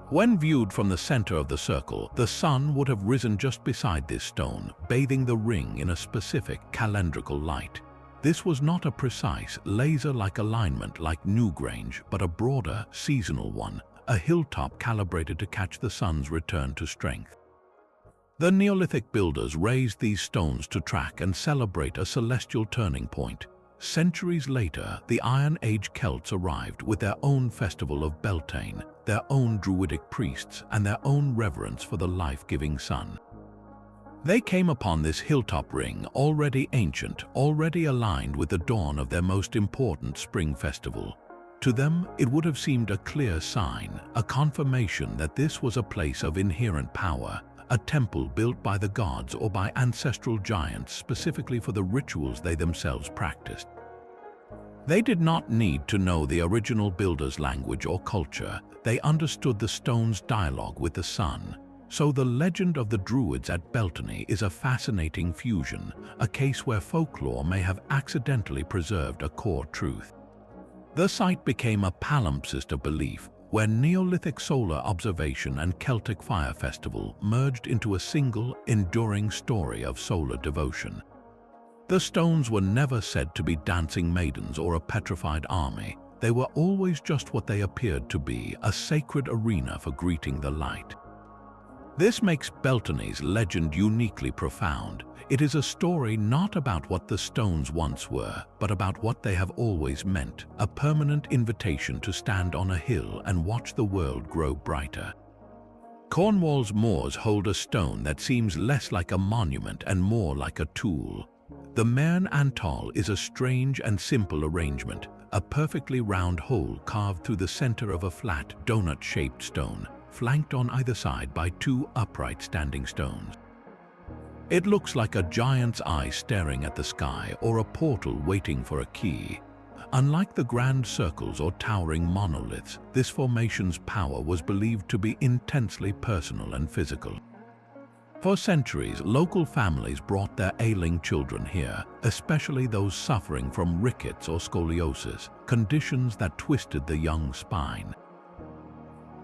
Speaker 1: When viewed from the center of the circle, the sun would have risen just beside this stone, bathing the ring in a specific calendrical light. This was not a precise, laser-like alignment like Newgrange, but a broader, seasonal one, a hilltop calibrated to catch the sun's return to strength. The Neolithic builders raised these stones to track and celebrate a celestial turning point. Centuries later, the Iron Age Celts arrived with their own festival of Beltane, their own druidic priests, and their own reverence for the life-giving sun. They came upon this hilltop ring already ancient, already aligned with the dawn of their most important spring festival. To them, it would have seemed a clear sign, a confirmation that this was a place of inherent power, a temple built by the gods or by ancestral giants specifically for the rituals they themselves practiced. They did not need to know the original builders' language or culture. They understood the stone's dialogue with the sun. So the legend of the Druids at Beltane is a fascinating fusion, a case where folklore may have accidentally preserved a core truth. The site became a palimpsest of belief, where Neolithic solar observation and Celtic fire festival merged into a single, enduring story of solar devotion. The stones were never said to be dancing maidens or a petrified army. They were always just what they appeared to be, a sacred arena for greeting the light. This makes Beltane's legend uniquely profound. It is a story not about what the stones once were, but about what they have always meant, a permanent invitation to stand on a hill and watch the world grow brighter. Cornwall's moors hold a stone that seems less like a monument and more like a tool. The Mairn Antall is a strange and simple arrangement, a perfectly round hole carved through the center of a flat, donut-shaped stone, flanked on either side by two upright standing stones. It looks like a giant's eye staring at the sky or a portal waiting for a key. Unlike the grand circles or towering monoliths, this formation's power was believed to be intensely personal and physical. For centuries, local families brought their ailing children here, especially those suffering from rickets or scoliosis, conditions that twisted the young spine.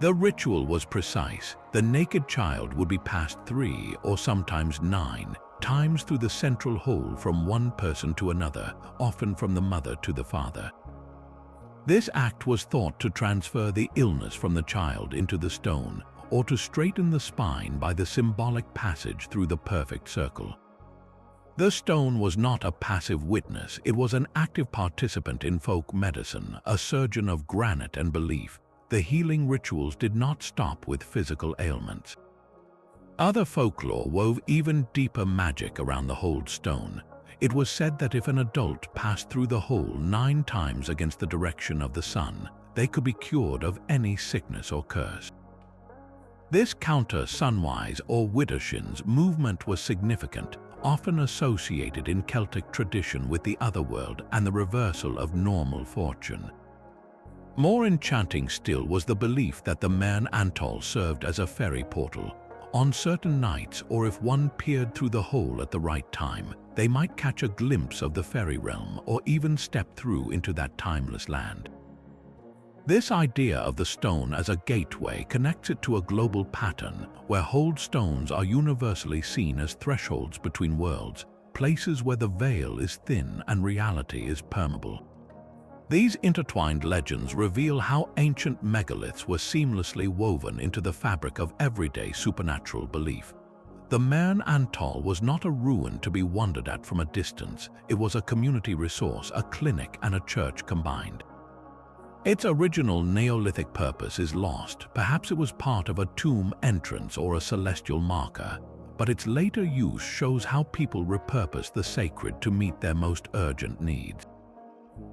Speaker 1: The ritual was precise. The naked child would be passed 3 or sometimes 9 times through the central hole from one person to another, often from the mother to the father. This act was thought to transfer the illness from the child into the stone, or to straighten the spine by the symbolic passage through the perfect circle. The stone was not a passive witness, it was an active participant in folk medicine, a surgeon of granite and belief. The healing rituals did not stop with physical ailments. Other folklore wove even deeper magic around the holed stone. It was said that if an adult passed through the hole 9 times against the direction of the sun, they could be cured of any sickness or curse. This counter-sunwise or widdershins movement was significant, often associated in Celtic tradition with the otherworld and the reversal of normal fortune. More enchanting still was the belief that the Mairn Antall served as a ferry portal. On certain nights, or if one peered through the hole at the right time, they might catch a glimpse of the fairy realm or even step through into that timeless land. This idea of the stone as a gateway connects it to a global pattern where holed stones are universally seen as thresholds between worlds, places where the veil is thin and reality is permeable. These intertwined legends reveal how ancient megaliths were seamlessly woven into the fabric of everyday supernatural belief. The Mairn Antall was not a ruin to be wondered at from a distance. It was a community resource, a clinic and a church combined. Its original Neolithic purpose is lost. Perhaps it was part of a tomb entrance or a celestial marker, but its later use shows how people repurposed the sacred to meet their most urgent needs.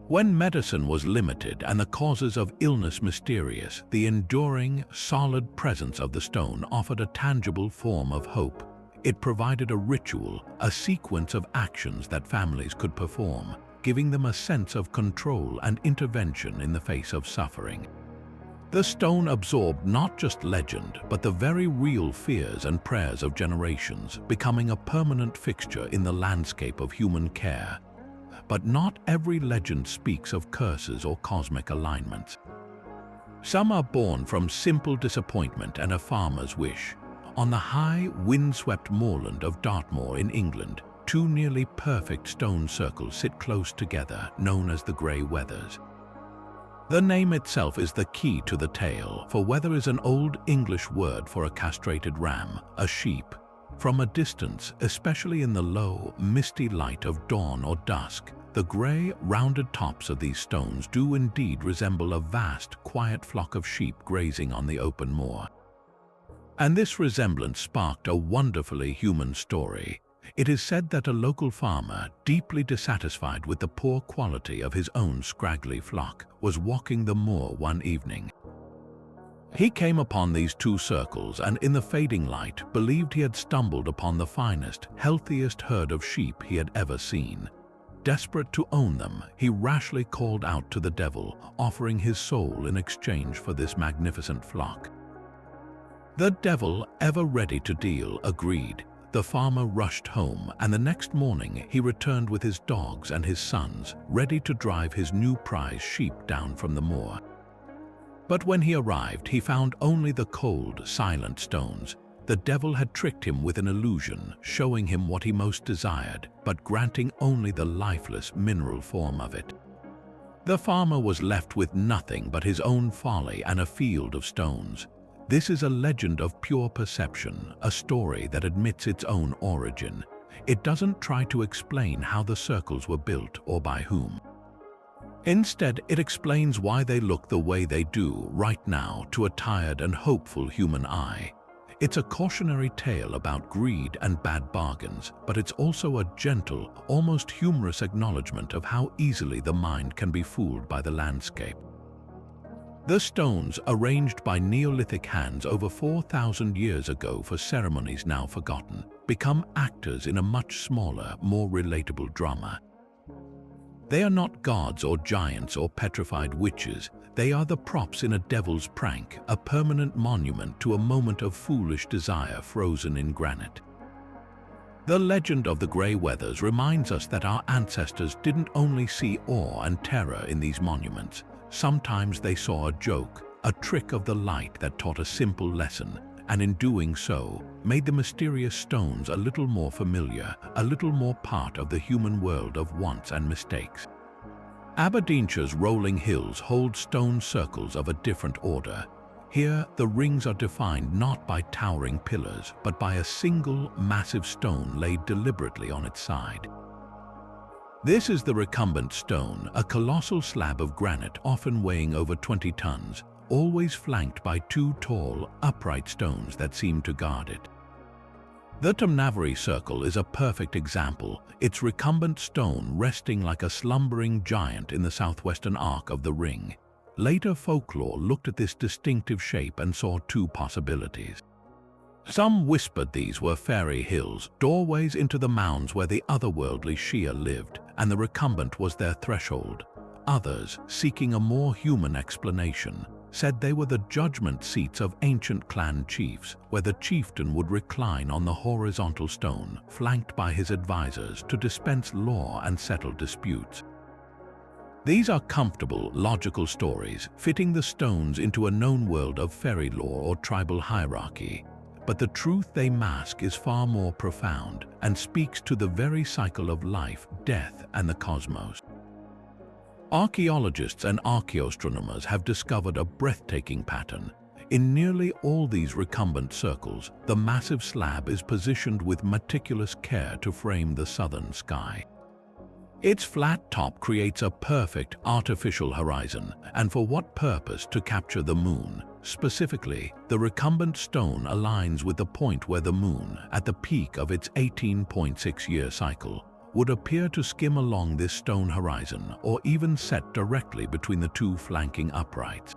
Speaker 1: When medicine was limited and the causes of illness mysterious, the enduring, solid presence of the stone offered a tangible form of hope. It provided a ritual, a sequence of actions that families could perform, giving them a sense of control and intervention in the face of suffering. The stone absorbed not just legend, but the very real fears and prayers of generations, becoming a permanent fixture in the landscape of human care. But not every legend speaks of curses or cosmic alignments. Some are born from simple disappointment and a farmer's wish. On the high, wind-swept moorland of Dartmoor in England, two nearly perfect stone circles sit close together, known as the Grey Wethers. The name itself is the key to the tale, for wether is an old English word for a castrated ram, a sheep. From a distance, especially in the low, misty light of dawn or dusk, the grey, rounded tops of these stones do indeed resemble a vast, quiet flock of sheep grazing on the open moor. And this resemblance sparked a wonderfully human story. It is said that a local farmer, deeply dissatisfied with the poor quality of his own scraggly flock, was walking the moor one evening. He came upon these two circles and in the fading light believed he had stumbled upon the finest, healthiest herd of sheep he had ever seen. Desperate to own them, he rashly called out to the devil, offering his soul in exchange for this magnificent flock. The devil, ever ready to deal, agreed. The farmer rushed home, and the next morning he returned with his dogs and his sons, ready to drive his new prize sheep down from the moor. But when he arrived, he found only the cold, silent stones. The devil had tricked him with an illusion, showing him what he most desired, but granting only the lifeless mineral form of it. The farmer was left with nothing but his own folly and a field of stones. This is a legend of pure perception, a story that admits its own origin. It doesn't try to explain how the circles were built or by whom. Instead, it explains why they look the way they do right now to a tired and hopeful human eye. It's a cautionary tale about greed and bad bargains, but it's also a gentle, almost humorous acknowledgement of how easily the mind can be fooled by the landscape. The stones, arranged by Neolithic hands over 4,000 years ago for ceremonies now forgotten, become actors in a much smaller, more relatable drama. They are not gods or giants or petrified witches. They are the props in a devil's prank, a permanent monument to a moment of foolish desire frozen in granite. The legend of the Grey Wethers reminds us that our ancestors didn't only see awe and terror in these monuments. Sometimes they saw a joke, a trick of the light that taught a simple lesson, and in doing so, made the mysterious stones a little more familiar, a little more part of the human world of wants and mistakes. Aberdeenshire's rolling hills hold stone circles of a different order. Here, the rings are defined not by towering pillars, but by a single, massive stone laid deliberately on its side. This is the recumbent stone, a colossal slab of granite often weighing over 20 tons, always flanked by two tall, upright stones that seem to guard it. The Tomnavary Circle is a perfect example, its recumbent stone resting like a slumbering giant in the southwestern arc of the ring. Later folklore looked at this distinctive shape and saw two possibilities. Some whispered these were fairy hills, doorways into the mounds where the otherworldly Shia lived, and the recumbent was their threshold. Others, seeking a more human explanation, said they were the judgment seats of ancient clan chiefs, where the chieftain would recline on the horizontal stone, flanked by his advisors to dispense law and settle disputes. These are comfortable, logical stories, fitting the stones into a known world of fairy lore or tribal hierarchy. But the truth they mask is far more profound and speaks to the very cycle of life, death, and the cosmos. Archaeologists and archaeoastronomers have discovered a breathtaking pattern. In nearly all these recumbent circles, the massive slab is positioned with meticulous care to frame the southern sky. Its flat top creates a perfect artificial horizon, and for what purpose? To capture the moon. Specifically, the recumbent stone aligns with the point where the moon, at the peak of its 18.6-year cycle, would appear to skim along this stone horizon or even set directly between the two flanking uprights.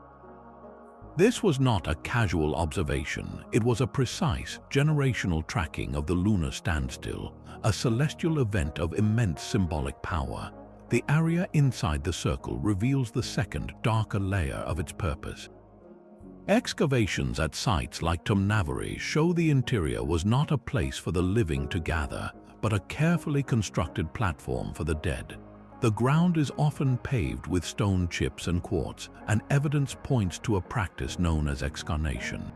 Speaker 1: This was not a casual observation, it was a precise, generational tracking of the lunar standstill, a celestial event of immense symbolic power. The area inside the circle reveals the second, darker layer of its purpose. Excavations at sites like Tomnavary show the interior was not a place for the living to gather, but a carefully constructed platform for the dead. The ground is often paved with stone chips and quartz, and evidence points to a practice known as excavation.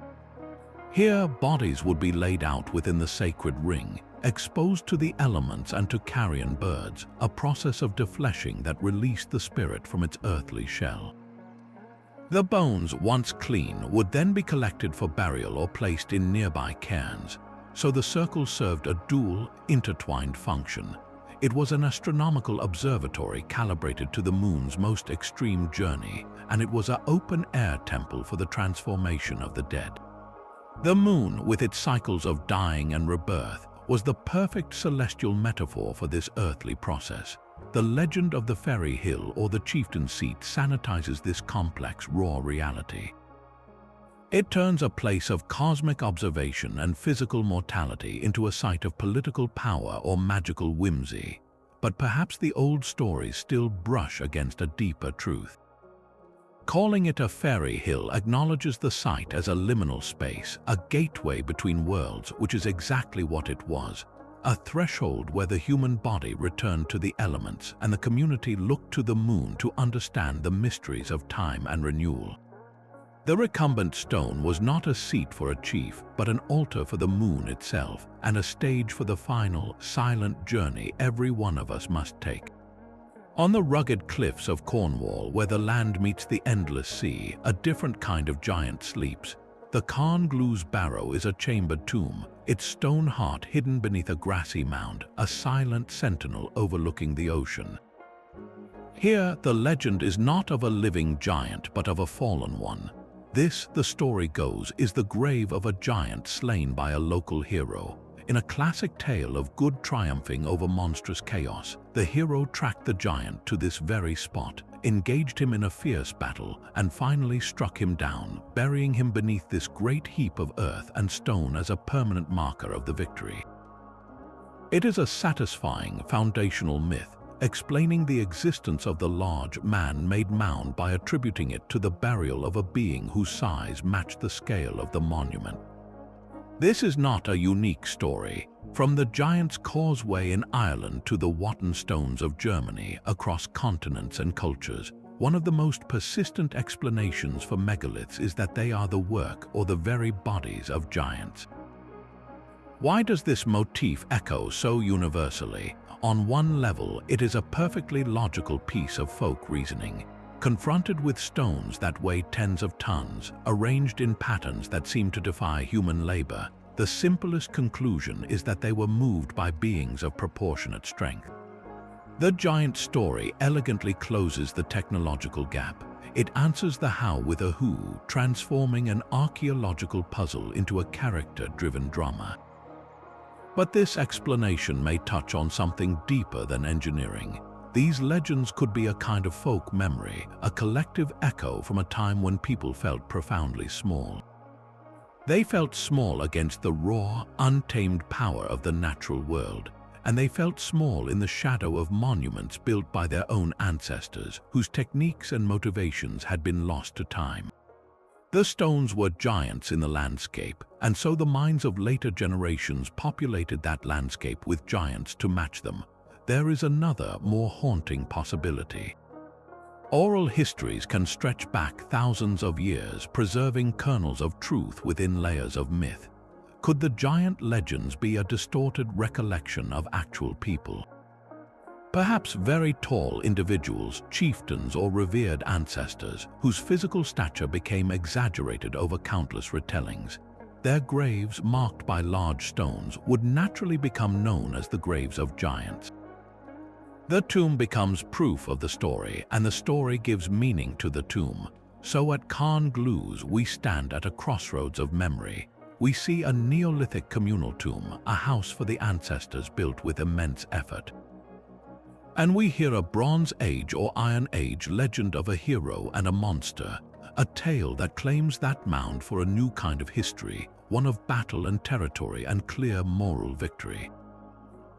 Speaker 1: Here, bodies would be laid out within the sacred ring, exposed to the elements and to carrion birds, a process of defleshing that released the spirit from its earthly shell. The bones, once clean, would then be collected for burial or placed in nearby cairns, so the circle served a dual, intertwined function. It was an astronomical observatory calibrated to the moon's most extreme journey, and it was an open-air temple for the transformation of the dead. The moon, with its cycles of dying and rebirth, was the perfect celestial metaphor for this earthly process. The legend of the Fairy Hill or the Chieftain's Seat sanitizes this complex, raw reality. It turns a place of cosmic observation and physical mortality into a site of political power or magical whimsy. But perhaps the old stories still brush against a deeper truth. Calling it a fairy hill acknowledges the site as a liminal space, a gateway between worlds, which is exactly what it was. A threshold where the human body returned to the elements and the community looked to the moon to understand the mysteries of time and renewal. The recumbent stone was not a seat for a chief, but an altar for the moon itself, and a stage for the final, silent journey every one of us must take. On the rugged cliffs of Cornwall, where the land meets the endless sea, a different kind of giant sleeps. The Carnac's barrow is a chambered tomb, its stone heart hidden beneath a grassy mound, a silent sentinel overlooking the ocean. Here, the legend is not of a living giant, but of a fallen one. This, the story goes, is the grave of a giant slain by a local hero. In a classic tale of good triumphing over monstrous chaos, the hero tracked the giant to this very spot, engaged him in a fierce battle, and finally struck him down, burying him beneath this great heap of earth and stone as a permanent marker of the victory. It is a satisfying foundational myth, explaining the existence of the large man-made mound by attributing it to the burial of a being whose size matched the scale of the monument. This is not a unique story. From the Giant's Causeway in Ireland to the Watton Stones of Germany, across continents and cultures, one of the most persistent explanations for megaliths is that they are the work or the very bodies of giants. Why does this motif echo so universally? On one level, it is a perfectly logical piece of folk reasoning. Confronted with stones that weigh tens of tons, arranged in patterns that seem to defy human labor, the simplest conclusion is that they were moved by beings of proportionate strength. The giant story elegantly closes the technological gap. It answers the how with a who, transforming an archaeological puzzle into a character-driven drama. But this explanation may touch on something deeper than engineering. These legends could be a kind of folk memory, a collective echo from a time when people felt profoundly small. They felt small against the raw, untamed power of the natural world, and they felt small in the shadow of monuments built by their own ancestors, whose techniques and motivations had been lost to time. The stones were giants in the landscape, and so the minds of later generations populated that landscape with giants to match them. There is another, more haunting possibility. Oral histories can stretch back thousands of years, preserving kernels of truth within layers of myth. Could the giant legends be a distorted recollection of actual people? Perhaps very tall individuals, chieftains or revered ancestors, whose physical stature became exaggerated over countless retellings. Their graves, marked by large stones, would naturally become known as the graves of giants. The tomb becomes proof of the story, and the story gives meaning to the tomb. So at Carnac we stand at a crossroads of memory. We see a Neolithic communal tomb, a house for the ancestors built with immense effort. And we hear a Bronze Age or Iron Age legend of a hero and a monster, a tale that claims that mound for a new kind of history, one of battle and territory and clear moral victory.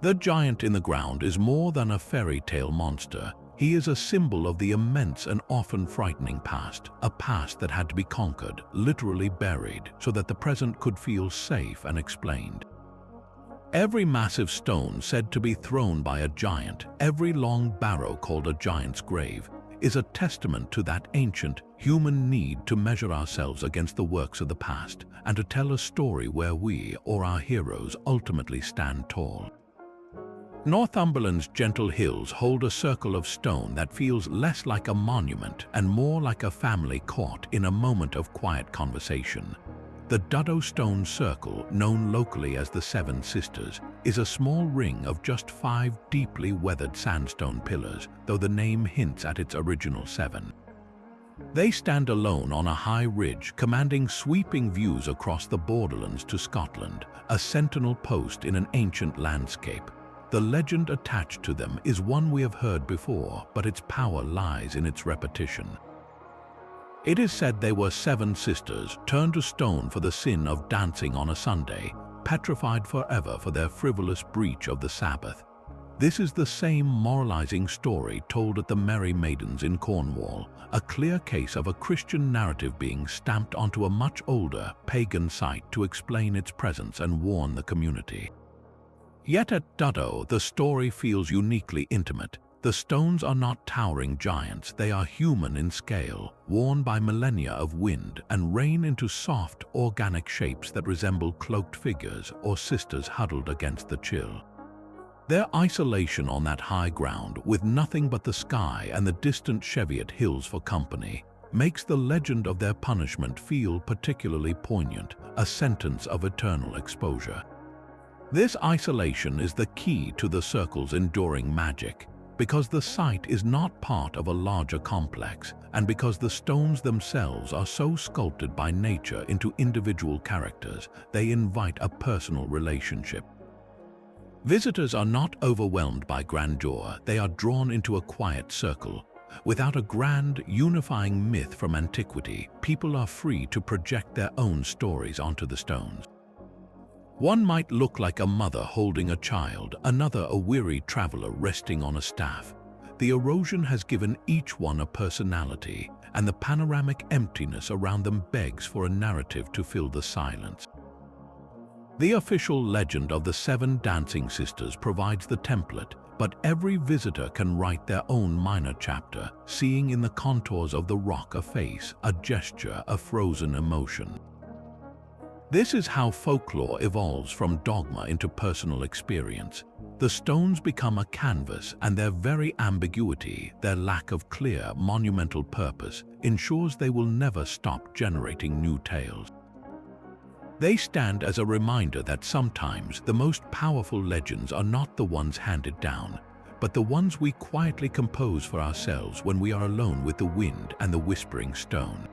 Speaker 1: The giant in the ground is more than a fairy tale monster. He is a symbol of the immense and often frightening past, a past that had to be conquered, literally buried, so that the present could feel safe and explained. Every massive stone said to be thrown by a giant, every long barrow called a giant's grave, is a testament to that ancient human need to measure ourselves against the works of the past and to tell a story where we or our heroes ultimately stand tall. Northumberland's gentle hills hold a circle of stone that feels less like a monument and more like a family caught in a moment of quiet conversation. The Duddow Stone Circle, known locally as the Seven Sisters, is a small ring of just 5 deeply weathered sandstone pillars, though the name hints at its original 7. They stand alone on a high ridge commanding sweeping views across the borderlands to Scotland, a sentinel post in an ancient landscape. The legend attached to them is one we have heard before, but its power lies in its repetition. It is said they were 7 sisters turned to stone for the sin of dancing on a Sunday, petrified forever for their frivolous breach of the Sabbath. This is the same moralizing story told at the Merry Maidens in Cornwall, a clear case of a Christian narrative being stamped onto a much older, pagan site to explain its presence and warn the community. Yet at Duddow, the story feels uniquely intimate. The stones are not towering giants, they are human in scale, worn by millennia of wind and rain into soft, organic shapes that resemble cloaked figures or sisters huddled against the chill. Their isolation on that high ground, with nothing but the sky and the distant Cheviot Hills for company, makes the legend of their punishment feel particularly poignant, a sentence of eternal exposure. This isolation is the key to the circle's enduring magic, because the site is not part of a larger complex, and because the stones themselves are so sculpted by nature into individual characters, they invite a personal relationship. Visitors are not overwhelmed by grandeur, they are drawn into a quiet circle. Without a grand, unifying myth from antiquity, people are free to project their own stories onto the stones. One might look like a mother holding a child, another a weary traveler resting on a staff. The erosion has given each one a personality, and the panoramic emptiness around them begs for a narrative to fill the silence. The official legend of the 7 dancing sisters provides the template, but every visitor can write their own minor chapter, seeing in the contours of the rock a face, a gesture, a frozen emotion. This is how folklore evolves from dogma into personal experience. The stones become a canvas, and their very ambiguity, their lack of clear, monumental purpose, ensures they will never stop generating new tales. They stand as a reminder that sometimes the most powerful legends are not the ones handed down, but the ones we quietly compose for ourselves when we are alone with the wind and the whispering stone.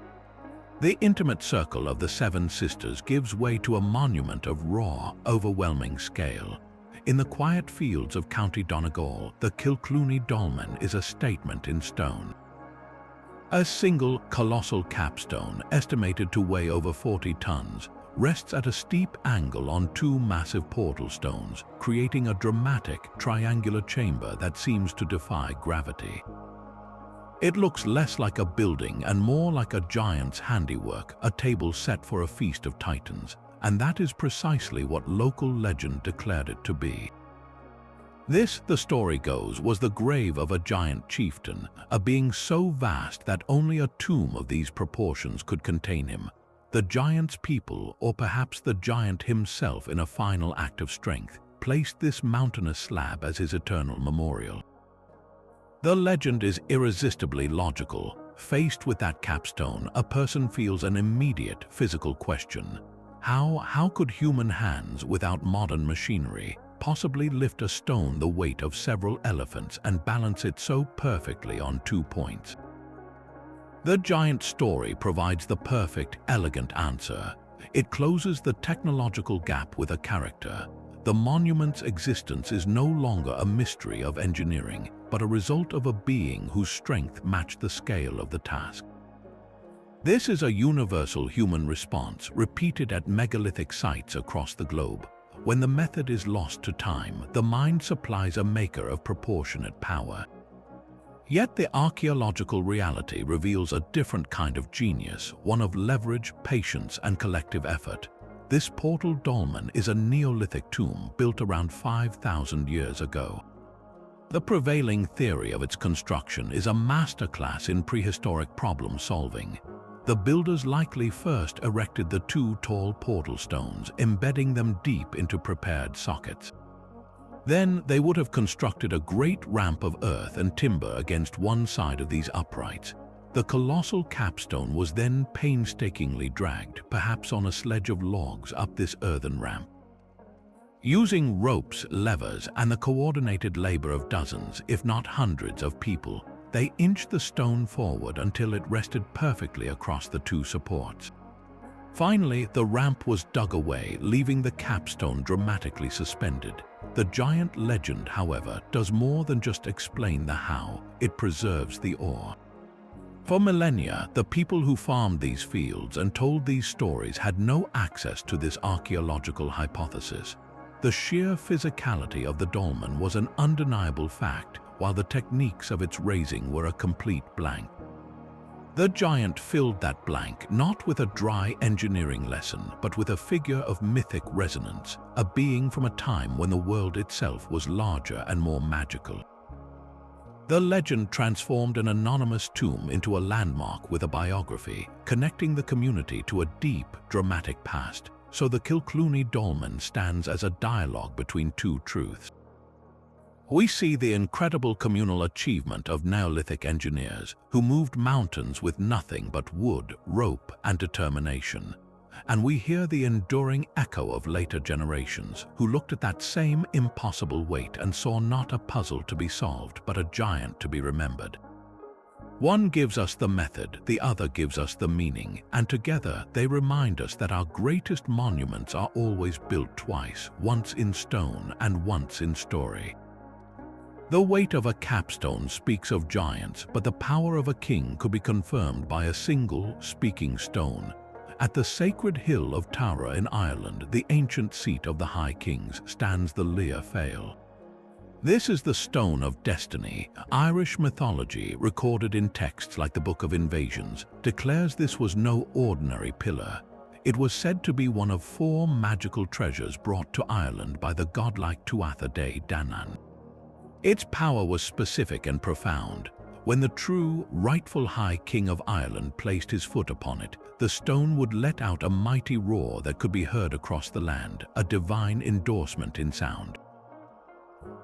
Speaker 1: The intimate circle of the 7 sisters gives way to a monument of raw, overwhelming scale. In the quiet fields of County Donegal, the Kilclooney Dolmen is a statement in stone. A single, colossal capstone, estimated to weigh over 40 tons, rests at a steep angle on 2 massive portal stones, creating a dramatic, triangular chamber that seems to defy gravity. It looks less like a building and more like a giant's handiwork, a table set for a feast of titans, and that is precisely what local legend declared it to be. This, the story goes, was the grave of a giant chieftain, a being so vast that only a tomb of these proportions could contain him. The giant's people, or perhaps the giant himself in a final act of strength, placed this mountainous slab as his eternal memorial. The legend is irresistibly logical. Faced with that capstone, a person feels an immediate physical question. How could human hands, without modern machinery, possibly lift a stone the weight of several elephants and balance it so perfectly on 2 points? The giant story provides the perfect, elegant answer. It closes the technological gap with a character. The monument's existence is no longer a mystery of engineering, but a result of a being whose strength matched the scale of the task. This is a universal human response, repeated at megalithic sites across the globe. When the method is lost to time, the mind supplies a maker of proportionate power. Yet the archaeological reality reveals a different kind of genius, one of leverage, patience, and collective effort. This portal dolmen is a Neolithic tomb built around 5,000 years ago. The prevailing theory of its construction is a masterclass in prehistoric problem solving. The builders likely first erected the two tall portal stones, embedding them deep into prepared sockets. Then they would have constructed a great ramp of earth and timber against one side of these uprights. The colossal capstone was then painstakingly dragged, perhaps on a sledge of logs, up this earthen ramp. Using ropes, levers, and the coordinated labor of dozens, if not hundreds of people, they inched the stone forward until it rested perfectly across the two supports. Finally, the ramp was dug away, leaving the capstone dramatically suspended. The giant legend, however, does more than just explain the how, it preserves the awe. For millennia, the people who farmed these fields and told these stories had no access to this archaeological hypothesis. The sheer physicality of the dolmen was an undeniable fact, while the techniques of its raising were a complete blank. The giant filled that blank not with a dry engineering lesson, but with a figure of mythic resonance, a being from a time when the world itself was larger and more magical. The legend transformed an anonymous tomb into a landmark with a biography, connecting the community to a deep, dramatic past, so the Kilclooney dolmen stands as a dialogue between two truths. We see the incredible communal achievement of Neolithic engineers who moved mountains with nothing but wood, rope, and determination. And we hear the enduring echo of later generations who looked at that same impossible weight and saw not a puzzle to be solved, but a giant to be remembered. One gives us the method, the other gives us the meaning, and together they remind us that our greatest monuments are always built twice, once in stone and once in story. The weight of a capstone speaks of giants, but the power of a king could be confirmed by a single, speaking stone. At the sacred hill of Tara in Ireland, the ancient seat of the High Kings, stands the Lia Fail. This is the stone of destiny. Irish mythology, recorded in texts like the Book of Invasions, declares this was no ordinary pillar. It was said to be one of 4 magical treasures brought to Ireland by the godlike Tuatha Dé Danann. Its power was specific and profound. When the true, rightful High King of Ireland placed his foot upon it, the stone would let out a mighty roar that could be heard across the land, a divine endorsement in sound.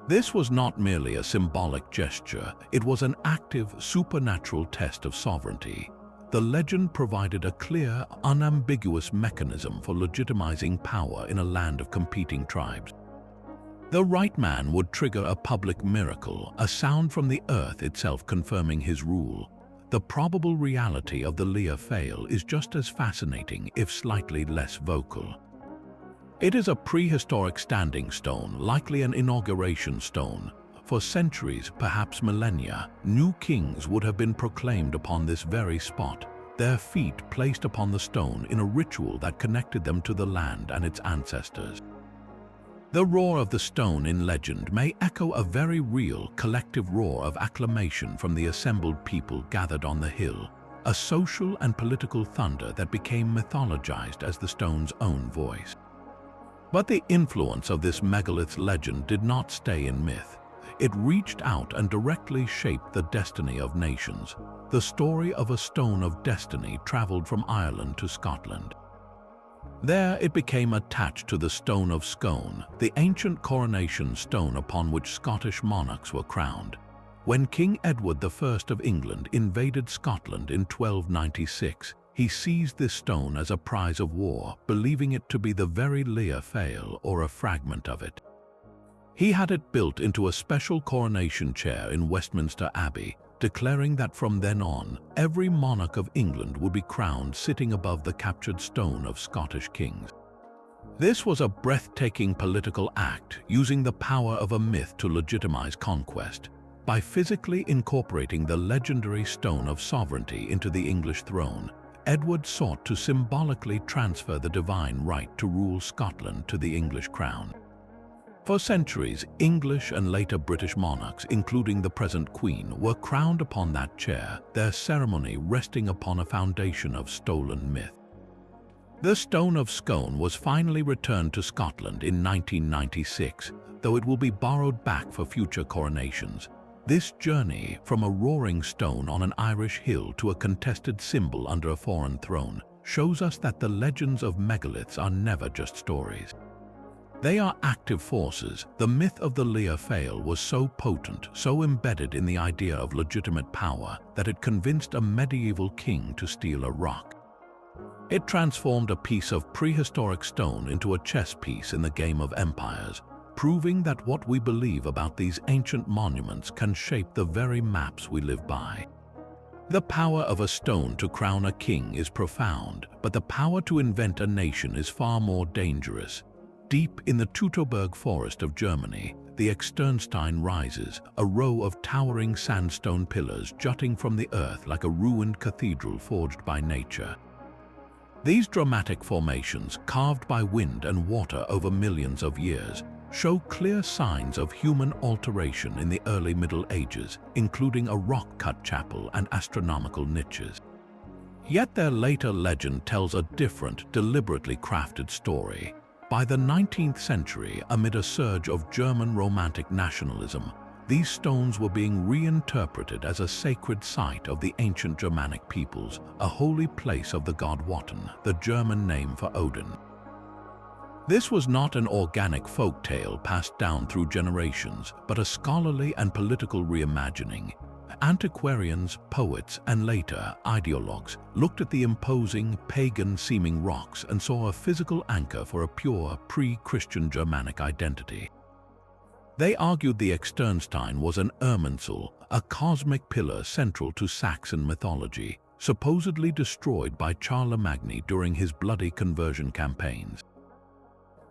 Speaker 1: This was not merely a symbolic gesture, it was an active, supernatural test of sovereignty. The legend provided a clear, unambiguous mechanism for legitimizing power in a land of competing tribes. The right man would trigger a public miracle, a sound from the earth itself confirming his rule. The probable reality of the Lia Fail is just as fascinating, if slightly less vocal. It is a prehistoric standing stone, likely an inauguration stone. For centuries, perhaps millennia, new kings would have been proclaimed upon this very spot, their feet placed upon the stone in a ritual that connected them to the land and its ancestors. The roar of the stone in legend may echo a very real collective roar of acclamation from the assembled people gathered on the hill, a social and political thunder that became mythologized as the stone's own voice. But the influence of this megalith legend did not stay in myth. It reached out and directly shaped the destiny of nations. The story of a stone of destiny traveled from Ireland to Scotland. There it became attached to the Stone of Scone, the ancient coronation stone upon which Scottish monarchs were crowned. When King Edward I of England invaded Scotland in 1296, he seized this stone as a prize of war, believing it to be the very Lia Fail or a fragment of it. He had it built into a special coronation chair in Westminster Abbey, declaring that from then on, every monarch of England would be crowned sitting above the captured stone of Scottish kings. This was a breathtaking political act, using the power of a myth to legitimize conquest. By physically incorporating the legendary stone of sovereignty into the English throne, Edward sought to symbolically transfer the divine right to rule Scotland to the English crown. For centuries, English and later British monarchs, including the present Queen, were crowned upon that chair, their ceremony resting upon a foundation of stolen myth. The Stone of Scone was finally returned to Scotland in 1996, though it will be borrowed back for future coronations. This journey from a roaring stone on an Irish hill to a contested symbol under a foreign throne shows us that the legends of megaliths are never just stories. They are active forces. The myth of the Lia Fail was so potent, so embedded in the idea of legitimate power, that it convinced a medieval king to steal a rock. It transformed a piece of prehistoric stone into a chess piece in the game of empires, proving that what we believe about these ancient monuments can shape the very maps we live by. The power of a stone to crown a king is profound, but the power to invent a nation is far more dangerous. Deep in the Teutoburg forest of Germany, the Externstein rises, a row of towering sandstone pillars jutting from the earth like a ruined cathedral forged by nature. These dramatic formations, carved by wind and water over millions of years, show clear signs of human alteration in the early Middle Ages, including a rock-cut chapel and astronomical niches. Yet their later legend tells a different, deliberately crafted story. By the 19th century, amid a surge of German Romantic nationalism, these stones were being reinterpreted as a sacred site of the ancient Germanic peoples, a holy place of the god Wotan, the German name for Odin. This was not an organic folk tale passed down through generations, but a scholarly and political reimagining. Antiquarians, poets, and later ideologues looked at the imposing, pagan-seeming rocks and saw a physical anchor for a pure, pre-Christian Germanic identity. They argued the Externstein was an Irminsul, a cosmic pillar central to Saxon mythology, supposedly destroyed by Charlemagne during his bloody conversion campaigns.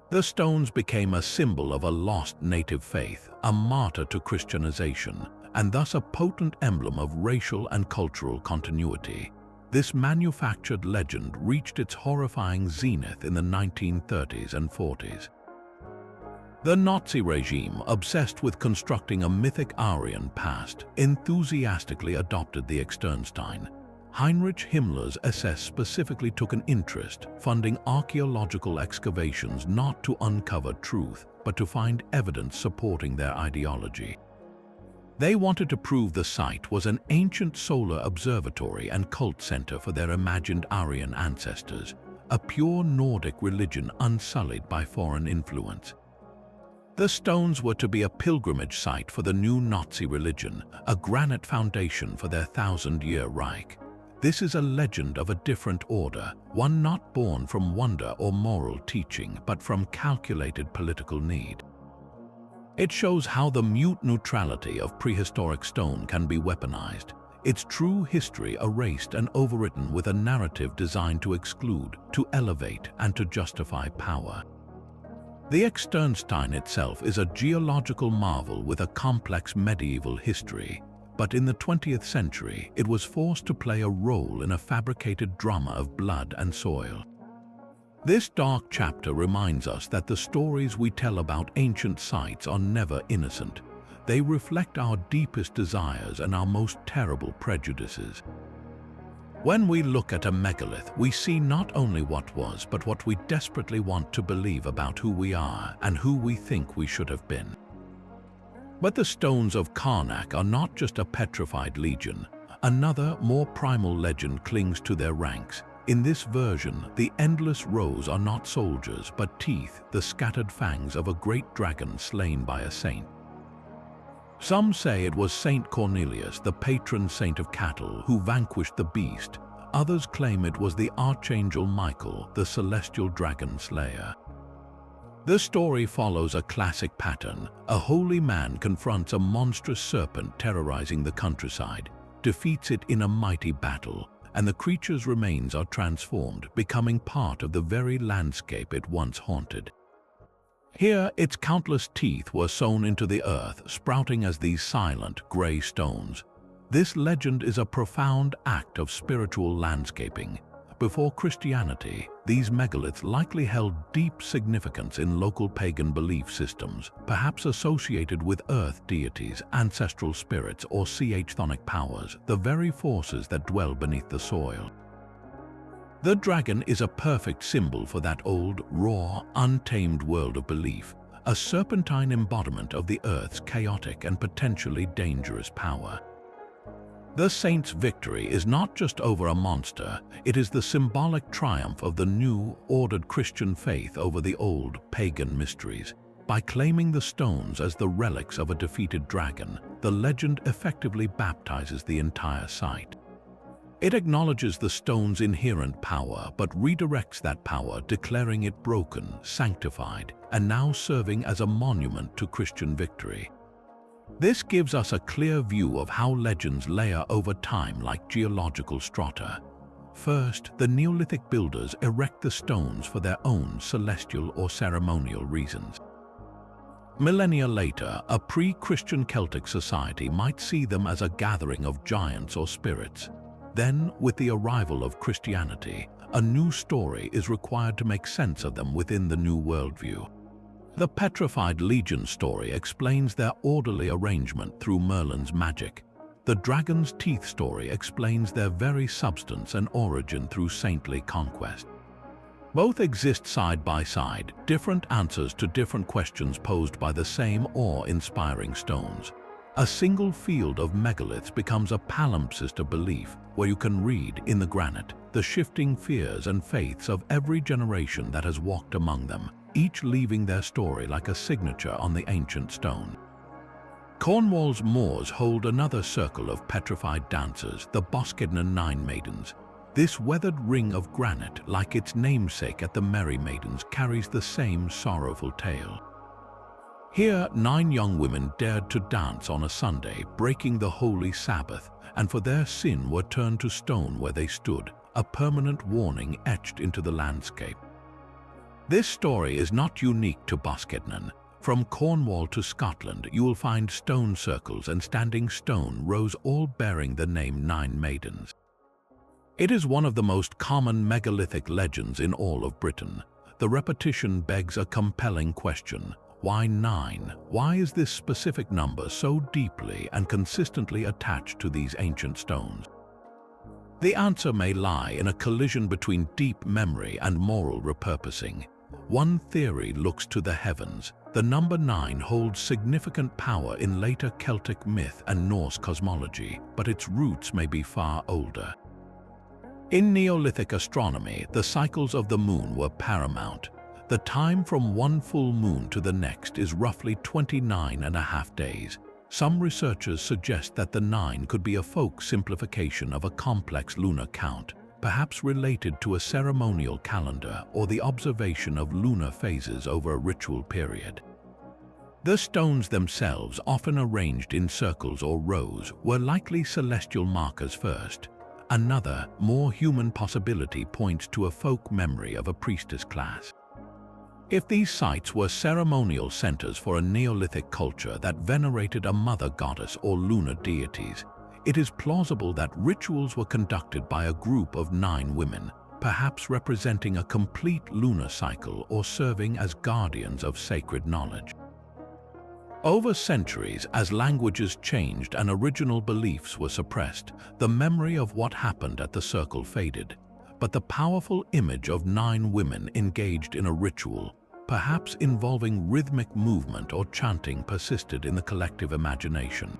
Speaker 1: The stones became a symbol of a lost native faith, a martyr to Christianization, and thus a potent emblem of racial and cultural continuity. This manufactured legend reached its horrifying zenith in the 1930s and 40s. The Nazi regime, obsessed with constructing a mythic Aryan past, enthusiastically adopted the Externstein. Heinrich Himmler's SS specifically took an interest, funding archaeological excavations not to uncover truth, but to find evidence supporting their ideology. They wanted to prove the site was an ancient solar observatory and cult center for their imagined Aryan ancestors, a pure Nordic religion unsullied by foreign influence. The stones were to be a pilgrimage site for the new Nazi religion, a granite foundation for their thousand-year Reich. This is a legend of a different order, one not born from wonder or moral teaching, but from calculated political need. It shows how the mute neutrality of prehistoric stone can be weaponized, its true history erased and overwritten with a narrative designed to exclude, to elevate, and to justify power. The Externstein itself is a geological marvel with a complex medieval history, but in the 20th century it was forced to play a role in a fabricated drama of blood and soil. This dark chapter reminds us that the stories we tell about ancient sites are never innocent. They reflect our deepest desires and our most terrible prejudices. When we look at a megalith, we see not only what was, but what we desperately want to believe about who we are and who we think we should have been. But the stones of Carnac are not just a petrified legion. Another, more primal legend clings to their ranks. In this version, the endless rows are not soldiers, but teeth, the scattered fangs of a great dragon slain by a saint. Some say it was Saint Cornelius, the patron saint of cattle, who vanquished the beast. Others claim it was the Archangel Michael, the celestial dragon slayer. The story follows a classic pattern. A holy man confronts a monstrous serpent terrorizing the countryside, defeats it in a mighty battle, and the creature's remains are transformed, becoming part of the very landscape it once haunted. Here, its countless teeth were sewn into the earth, sprouting as these silent, gray stones. This legend is a profound act of spiritual landscaping. Before Christianity, these megaliths likely held deep significance in local pagan belief systems, perhaps associated with earth deities, ancestral spirits, or chthonic powers, the very forces that dwell beneath the soil. The dragon is a perfect symbol for that old, raw, untamed world of belief, a serpentine embodiment of the Earth's chaotic and potentially dangerous power. The saint's victory is not just over a monster, it is the symbolic triumph of the new, ordered Christian faith over the old, pagan mysteries. By claiming the stones as the relics of a defeated dragon, the legend effectively baptizes the entire site. It acknowledges the stone's inherent power, but redirects that power, declaring it broken, sanctified, and now serving as a monument to Christian victory. This gives us a clear view of how legends layer over time like geological strata. First, the Neolithic builders erect the stones for their own celestial or ceremonial reasons. Millennia later, a pre-Christian Celtic society might see them as a gathering of giants or spirits. Then, with the arrival of Christianity, a new story is required to make sense of them within the new worldview. The petrified legion story explains their orderly arrangement through Merlin's magic. The dragon's teeth story explains their very substance and origin through saintly conquest. Both exist side by side, different answers to different questions posed by the same awe-inspiring stones. A single field of megaliths becomes a palimpsest of belief, where you can read, in the granite, the shifting fears and faiths of every generation that has walked among them, each leaving their story like a signature on the ancient stone. Cornwall's moors hold another circle of petrified dancers, the Boskednan Nine Maidens. This weathered ring of granite, like its namesake at the Merry Maidens, carries the same sorrowful tale. Here, 9 young women dared to dance on a Sunday, breaking the holy Sabbath, and for their sin were turned to stone where they stood, a permanent warning etched into the landscape. This story is not unique to Boskednan. From Cornwall to Scotland, you will find stone circles and standing stone rows, all bearing the name Nine Maidens. It is one of the most common megalithic legends in all of Britain. The repetition begs a compelling question. Why 9? Why is this specific number so deeply and consistently attached to these ancient stones? The answer may lie in a collision between deep memory and moral repurposing. One theory looks to the heavens. The number 9 holds significant power in later Celtic myth and Norse cosmology, but its roots may be far older. In Neolithic astronomy, the cycles of the moon were paramount. The time from one full moon to the next is roughly 29.5 days. Some researchers suggest that the 9 could be a folk simplification of a complex lunar count, perhaps related to a ceremonial calendar or the observation of lunar phases over a ritual period. The stones themselves, often arranged in circles or rows, were likely celestial markers first. Another, more human possibility points to a folk memory of a priestess class. If these sites were ceremonial centers for a Neolithic culture that venerated a mother goddess or lunar deities, it is plausible that rituals were conducted by a group of 9 women, perhaps representing a complete lunar cycle or serving as guardians of sacred knowledge. Over centuries, as languages changed and original beliefs were suppressed, the memory of what happened at the circle faded. But the powerful image of 9 women engaged in a ritual, perhaps involving rhythmic movement or chanting, persisted in the collective imagination.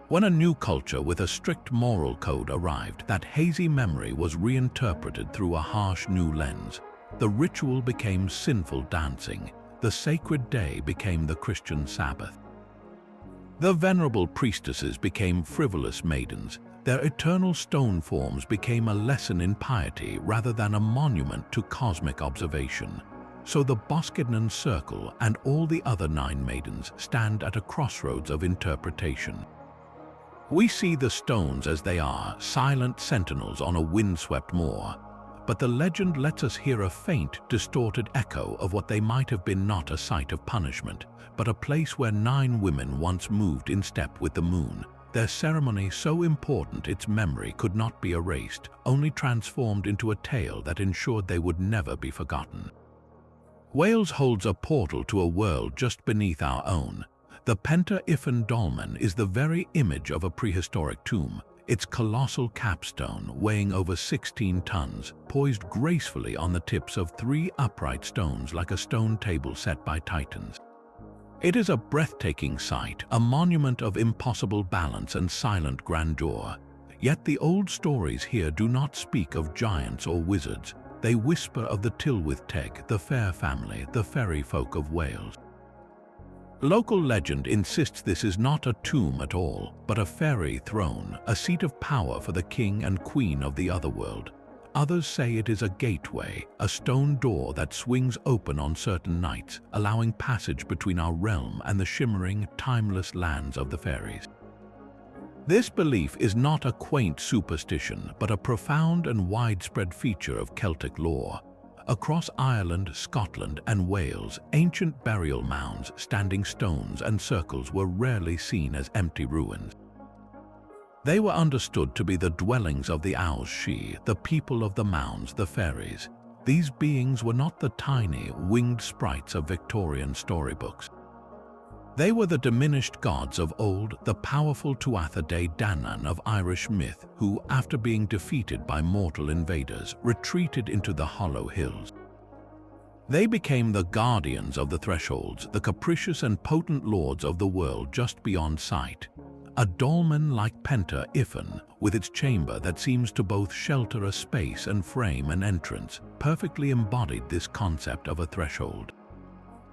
Speaker 1: When a new culture with a strict moral code arrived, that hazy memory was reinterpreted through a harsh new lens. The ritual became sinful dancing. The sacred day became the Christian Sabbath. The venerable priestesses became frivolous maidens. Their eternal stone forms became a lesson in piety rather than a monument to cosmic observation. So the Boskednan Circle and all the other 9 maidens stand at a crossroads of interpretation. We see the stones as they are, silent sentinels on a windswept moor. But the legend lets us hear a faint, distorted echo of what they might have been, not a site of punishment, but a place where 9 women once moved in step with the moon. Their ceremony so important its memory could not be erased, only transformed into a tale that ensured they would never be forgotten. Wales holds a portal to a world just beneath our own. The Penta Ifan dolmen is the very image of a prehistoric tomb. its colossal capstone, weighing over 16 tons, poised gracefully on the tips of 3 upright stones like a stone table set by titans. It is a breathtaking sight, a monument of impossible balance and silent grandeur. Yet the old stories here do not speak of giants or wizards. They whisper of the Tylwyth Teg, the fair family, the fairy folk of Wales. Local legend insists this is not a tomb at all, but a fairy throne, a seat of power for the king and queen of the otherworld. Others say it is a gateway, a stone door that swings open on certain nights, allowing passage between our realm and the shimmering, timeless lands of the fairies. This belief is not a quaint superstition, but a profound and widespread feature of Celtic lore. Across Ireland, Scotland, and Wales, ancient burial mounds, standing stones, and circles were rarely seen as empty ruins. They were understood to be the dwellings of the Aos Shi, the people of the mounds, the fairies. These beings were not the tiny, winged sprites of Victorian storybooks. They were the diminished gods of old, the powerful Tuatha Dé Danann of Irish myth, who, after being defeated by mortal invaders, retreated into the Hollow Hills. They became the guardians of the thresholds, the capricious and potent lords of the world just beyond sight. A dolmen like Penta Ifan, with its chamber that seems to both shelter a space and frame an entrance, perfectly embodied this concept of a threshold.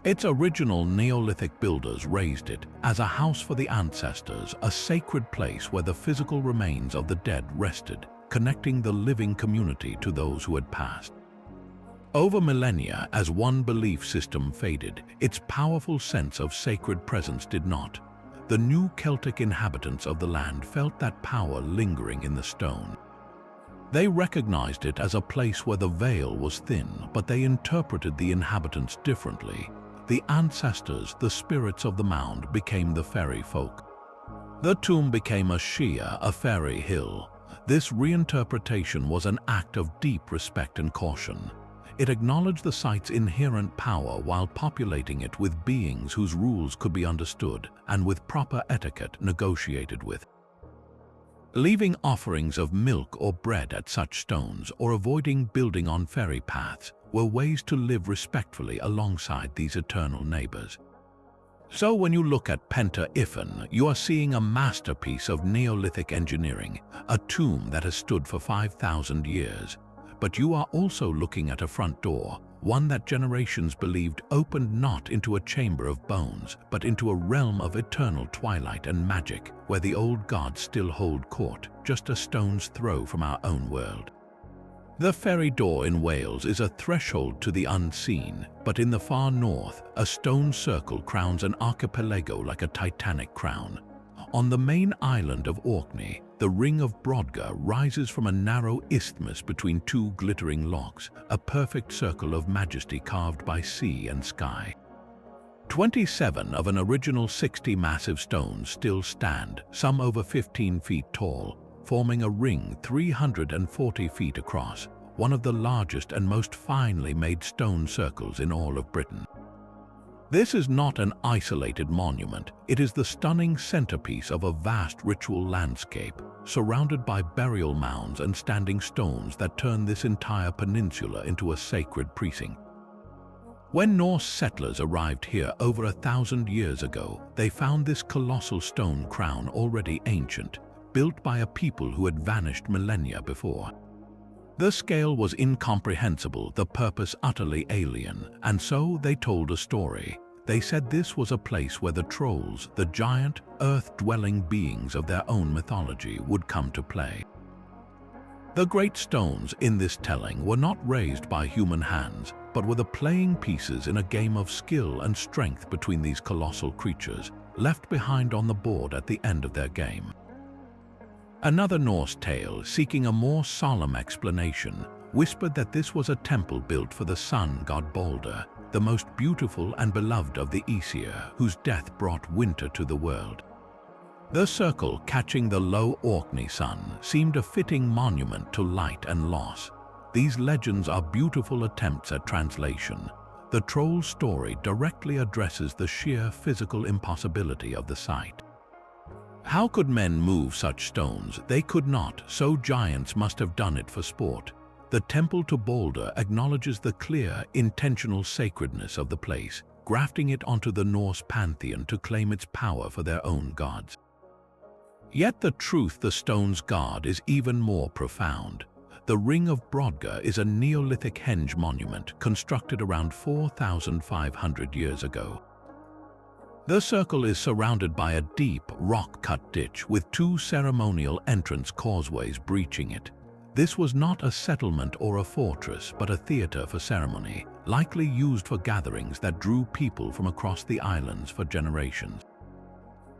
Speaker 1: Its original Neolithic builders raised it as a house for the ancestors, a sacred place where the physical remains of the dead rested, connecting the living community to those who had passed. Over millennia, as one belief system faded, its powerful sense of sacred presence did not. The new Celtic inhabitants of the land felt that power lingering in the stone. They recognized it as a place where the veil was thin, but they interpreted the inhabitants differently. The ancestors, the spirits of the mound, became the fairy folk. The tomb became a shire, a fairy hill. This reinterpretation was an act of deep respect and caution. It acknowledged the site's inherent power while populating it with beings whose rules could be understood and with proper etiquette negotiated with. Leaving offerings of milk or bread at such stones or avoiding building on fairy paths were ways to live respectfully alongside these eternal neighbors. So when you look at Penta Ifan, you are seeing a masterpiece of Neolithic engineering, a tomb that has stood for 5,000 years. But you are also looking at a front door, one that generations believed opened not into a chamber of bones, but into a realm of eternal twilight and magic, where the old gods still hold court, just a stone's throw from our own world. The Fairy Door in Wales is a threshold to the unseen, but in the far north, a stone circle crowns an archipelago like a titanic crown. On the main island of Orkney, the Ring of Brodgar rises from a narrow isthmus between 2 glittering locks, a perfect circle of majesty carved by sea and sky. 27 of an original 60 massive stones still stand, some over 15 feet tall, forming a ring 340 feet across, one of the largest and most finely made stone circles in all of Britain. This is not an isolated monument, it is the stunning centerpiece of a vast ritual landscape, surrounded by burial mounds and standing stones that turn this entire peninsula into a sacred precinct. When Norse settlers arrived here over 1,000 years ago, they found this colossal stone crown already ancient, built by a people who had vanished millennia before. The scale was incomprehensible, the purpose utterly alien, and so they told a story. They said this was a place where the trolls, the giant, earth-dwelling beings of their own mythology, would come to play. The great stones in this telling were not raised by human hands, but were the playing pieces in a game of skill and strength between these colossal creatures, left behind on the board at the end of their game. Another Norse tale, seeking a more solemn explanation, whispered that this was a temple built for the sun god Balder, the most beautiful and beloved of the Aesir, whose death brought winter to the world. The circle catching the low Orkney sun seemed a fitting monument to light and loss. These legends are beautiful attempts at translation. The troll's story directly addresses the sheer physical impossibility of the site. How could men move such stones? They could not, so giants must have done it for sport. The temple to Balder acknowledges the clear, intentional sacredness of the place, grafting it onto the Norse pantheon to claim its power for their own gods. Yet the truth the stones guard is even more profound. The Ring of Brodgar is a Neolithic henge monument constructed around 4,500 years ago. The circle is surrounded by a deep, rock-cut ditch with two ceremonial entrance causeways breaching it. This was not a settlement or a fortress, but a theater for ceremony, likely used for gatherings that drew people from across the islands for generations.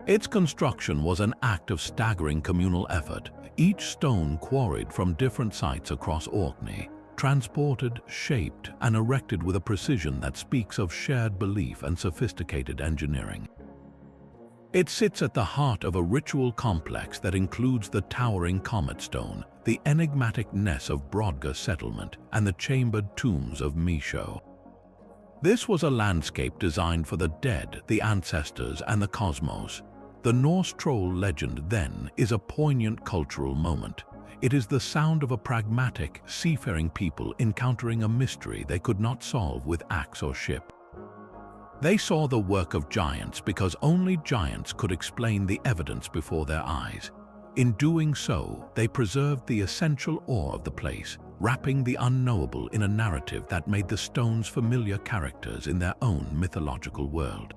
Speaker 1: Its construction was an act of staggering communal effort, each stone quarried from different sites across Orkney, transported, shaped, and erected with a precision that speaks of shared belief and sophisticated engineering. It sits at the heart of a ritual complex that includes the towering comet stone, the enigmatic ness of Brodgar settlement, and the chambered tombs of Misho. This was a landscape designed for the dead, the ancestors, and the cosmos. The Norse troll legend, then, is a poignant cultural moment. It is the sound of a pragmatic, seafaring people encountering a mystery they could not solve with axe or ship. They saw the work of giants because only giants could explain the evidence before their eyes. In doing so, they preserved the essential awe of the place, wrapping the unknowable in a narrative that made the stones familiar characters in their own mythological world.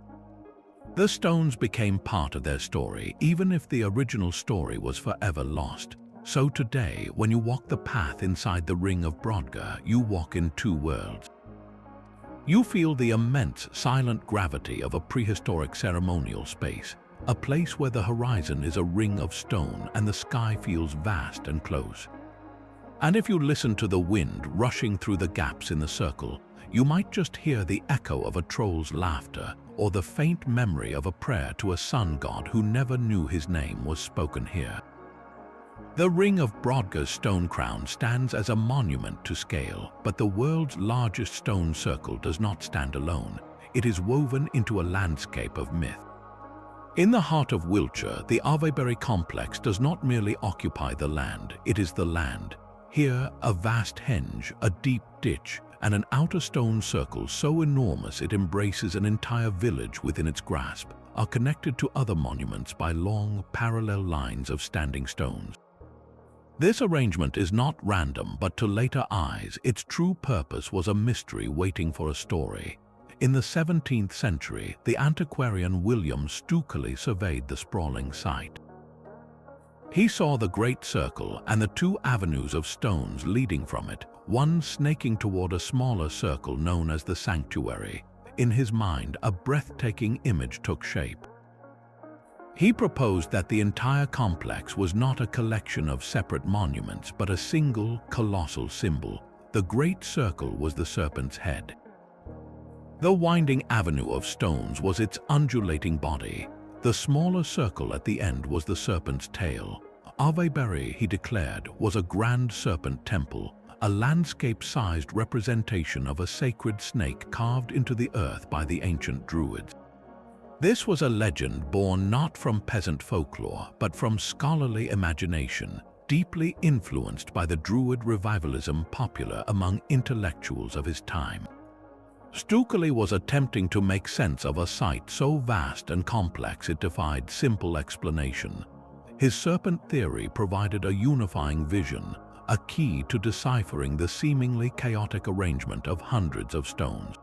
Speaker 1: The stones became part of their story, even if the original story was forever lost. So today, when you walk the path inside the Ring of Brodgar, you walk in two worlds. You feel the immense, silent gravity of a prehistoric ceremonial space, a place where the horizon is a ring of stone and the sky feels vast and close. And if you listen to the wind rushing through the gaps in the circle, you might just hear the echo of a troll's laughter or the faint memory of a prayer to a sun god who never knew his name was spoken here. The Ring of Brodgar's stone crown stands as a monument to scale, but the world's largest stone circle does not stand alone. It is woven into a landscape of myth. In the heart of Wiltshire, the Avebury complex does not merely occupy the land, it is the land. Here, a vast henge, a deep ditch, and an outer stone circle so enormous it embraces an entire village within its grasp, are connected to other monuments by long, parallel lines of standing stones. This arrangement is not random, but to later eyes, its true purpose was a mystery waiting for a story. In the 17th century, the antiquarian William Stukeley surveyed the sprawling site. He saw the Great Circle and the two avenues of stones leading from it, one snaking toward a smaller circle known as the Sanctuary. In his mind, a breathtaking image took shape. He proposed that the entire complex was not a collection of separate monuments, but a single, colossal symbol. The Great Circle was the serpent's head. The winding avenue of stones was its undulating body. The smaller circle at the end was the serpent's tail. Avebury, he declared, was a grand serpent temple, a landscape-sized representation of a sacred snake carved into the earth by the ancient Druids. This was a legend born not from peasant folklore, but from scholarly imagination, deeply influenced by the Druid revivalism popular among intellectuals of his time. Stukeley was attempting to make sense of a site so vast and complex it defied simple explanation. His serpent theory provided a unifying vision, a key to deciphering the seemingly chaotic arrangement of hundreds of stones.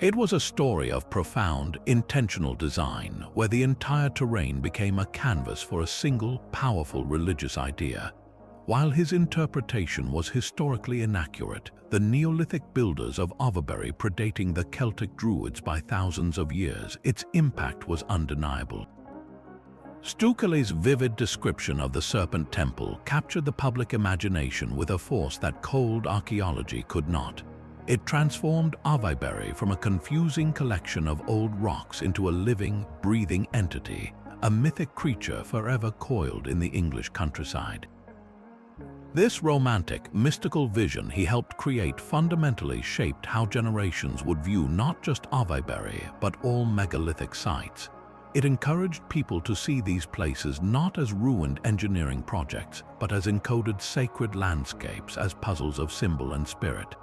Speaker 1: It was a story of profound, intentional design, where the entire terrain became a canvas for a single, powerful religious idea. While his interpretation was historically inaccurate, the Neolithic builders of Avebury predating the Celtic Druids by thousands of years, its impact was undeniable. Stukeley's vivid description of the Serpent Temple captured the public imagination with a force that cold archaeology could not. It transformed Avebury from a confusing collection of old rocks into a living, breathing entity, a mythic creature forever coiled in the English countryside. This romantic, mystical vision he helped create fundamentally shaped how generations would view not just Avebury, but all megalithic sites. It encouraged people to see these places not as ruined engineering projects, but as encoded sacred landscapes, as puzzles of symbol and spirit.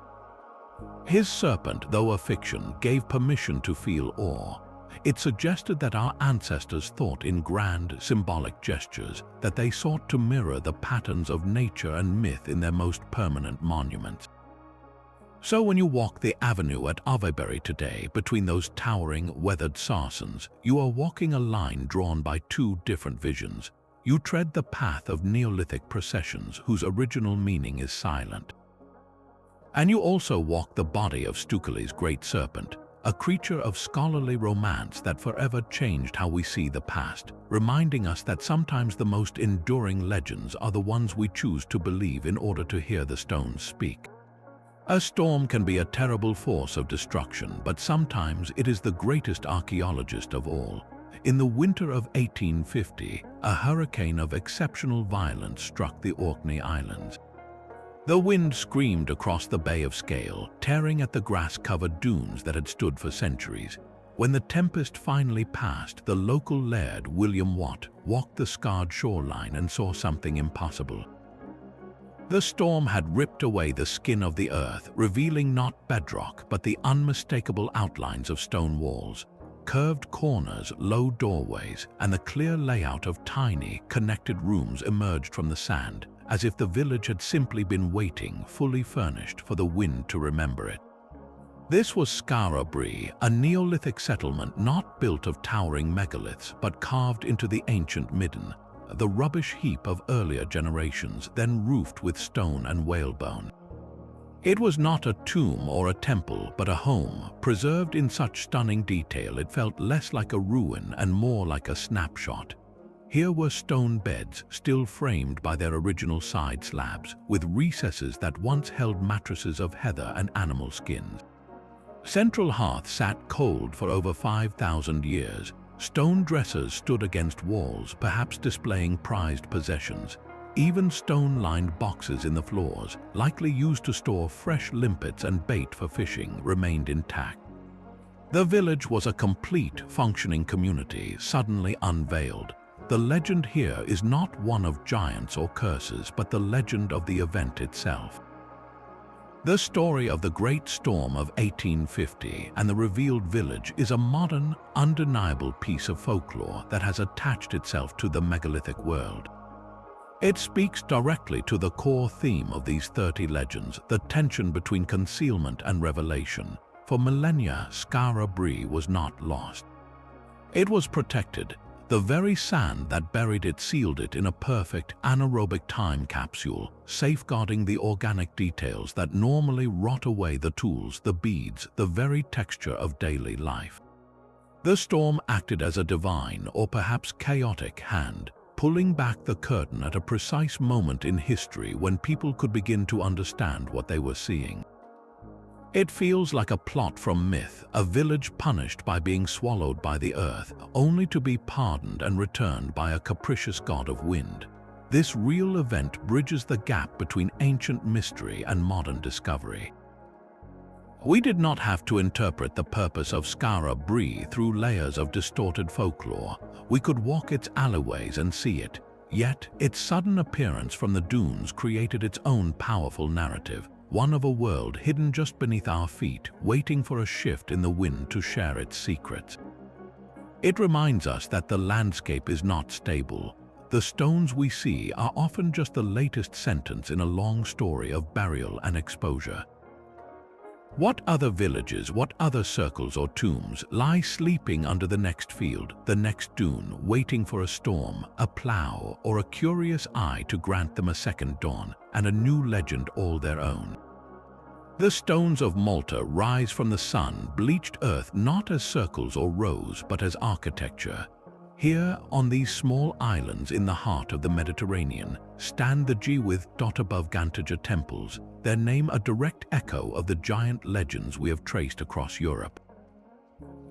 Speaker 1: His serpent, though a fiction, gave permission to feel awe. It suggested that our ancestors thought in grand, symbolic gestures, that they sought to mirror the patterns of nature and myth in their most permanent monuments. So when you walk the avenue at Avebury today, between those towering, weathered sarcens, you are walking a line drawn by two different visions. You tread the path of Neolithic processions whose original meaning is silent. And you also walk the body of Stukely's great serpent, a creature of scholarly romance that forever changed how we see the past, reminding us that sometimes the most enduring legends are the ones we choose to believe in order to hear the stones speak. A storm can be a terrible force of destruction, but sometimes it is the greatest archaeologist of all. In the winter of 1850, a hurricane of exceptional violence struck the Orkney Islands. The wind screamed across the Bay of Scale, tearing at the grass-covered dunes that had stood for centuries. When the tempest finally passed, the local laird, William Watt, walked the scarred shoreline and saw something impossible. The storm had ripped away the skin of the earth, revealing not bedrock, but the unmistakable outlines of stone walls, curved corners, low doorways, and the clear layout of tiny, connected rooms emerged from the sand, as if the village had simply been waiting, fully furnished, for the wind to remember it. This was Skara Brae, a Neolithic settlement not built of towering megaliths, but carved into the ancient midden, the rubbish heap of earlier generations, then roofed with stone and whalebone. It was not a tomb or a temple, but a home, preserved in such stunning detail it felt less like a ruin and more like a snapshot. Here were stone beds, still framed by their original side slabs, with recesses that once held mattresses of heather and animal skins. Central hearth sat cold for over 5,000 years. Stone dressers stood against walls, perhaps displaying prized possessions. Even stone-lined boxes in the floors, likely used to store fresh limpets and bait for fishing, remained intact. The village was a complete, functioning community, suddenly unveiled. The legend here is not one of giants or curses, but the legend of the event itself. The story of the Great Storm of 1850 and the revealed village is a modern, undeniable piece of folklore that has attached itself to the megalithic world. It speaks directly to the core theme of these 30 legends, the tension between concealment and revelation. For millennia, Skara Brae was not lost. It was protected. The very sand that buried it sealed it in a perfect anaerobic time capsule, safeguarding the organic details that normally rot away: the tools, the beads, the very texture of daily life. The storm acted as a divine, or perhaps chaotic, hand, pulling back the curtain at a precise moment in history when people could begin to understand what they were seeing. It feels like a plot from myth, a village punished by being swallowed by the earth, only to be pardoned and returned by a capricious god of wind. This real event bridges the gap between ancient mystery and modern discovery. We did not have to interpret the purpose of Skara Brae through layers of distorted folklore. We could walk its alleyways and see it. Yet, its sudden appearance from the dunes created its own powerful narrative, one of a world hidden just beneath our feet, waiting for a shift in the wind to share its secrets. It reminds us that the landscape is not stable. The stones we see are often just the latest sentence in a long story of burial and exposure. What other villages, what other circles or tombs lie sleeping under the next field, the next dune, waiting for a storm, a plough, or a curious eye to grant them a second dawn and a new legend all their own? The stones of Malta rise from the sun-bleached earth not as circles or rows, but as architecture. Here, on these small islands in the heart of the Mediterranean, stand the Gwydd-above-Gantaja temples, their name a direct echo of the giant legends we have traced across Europe.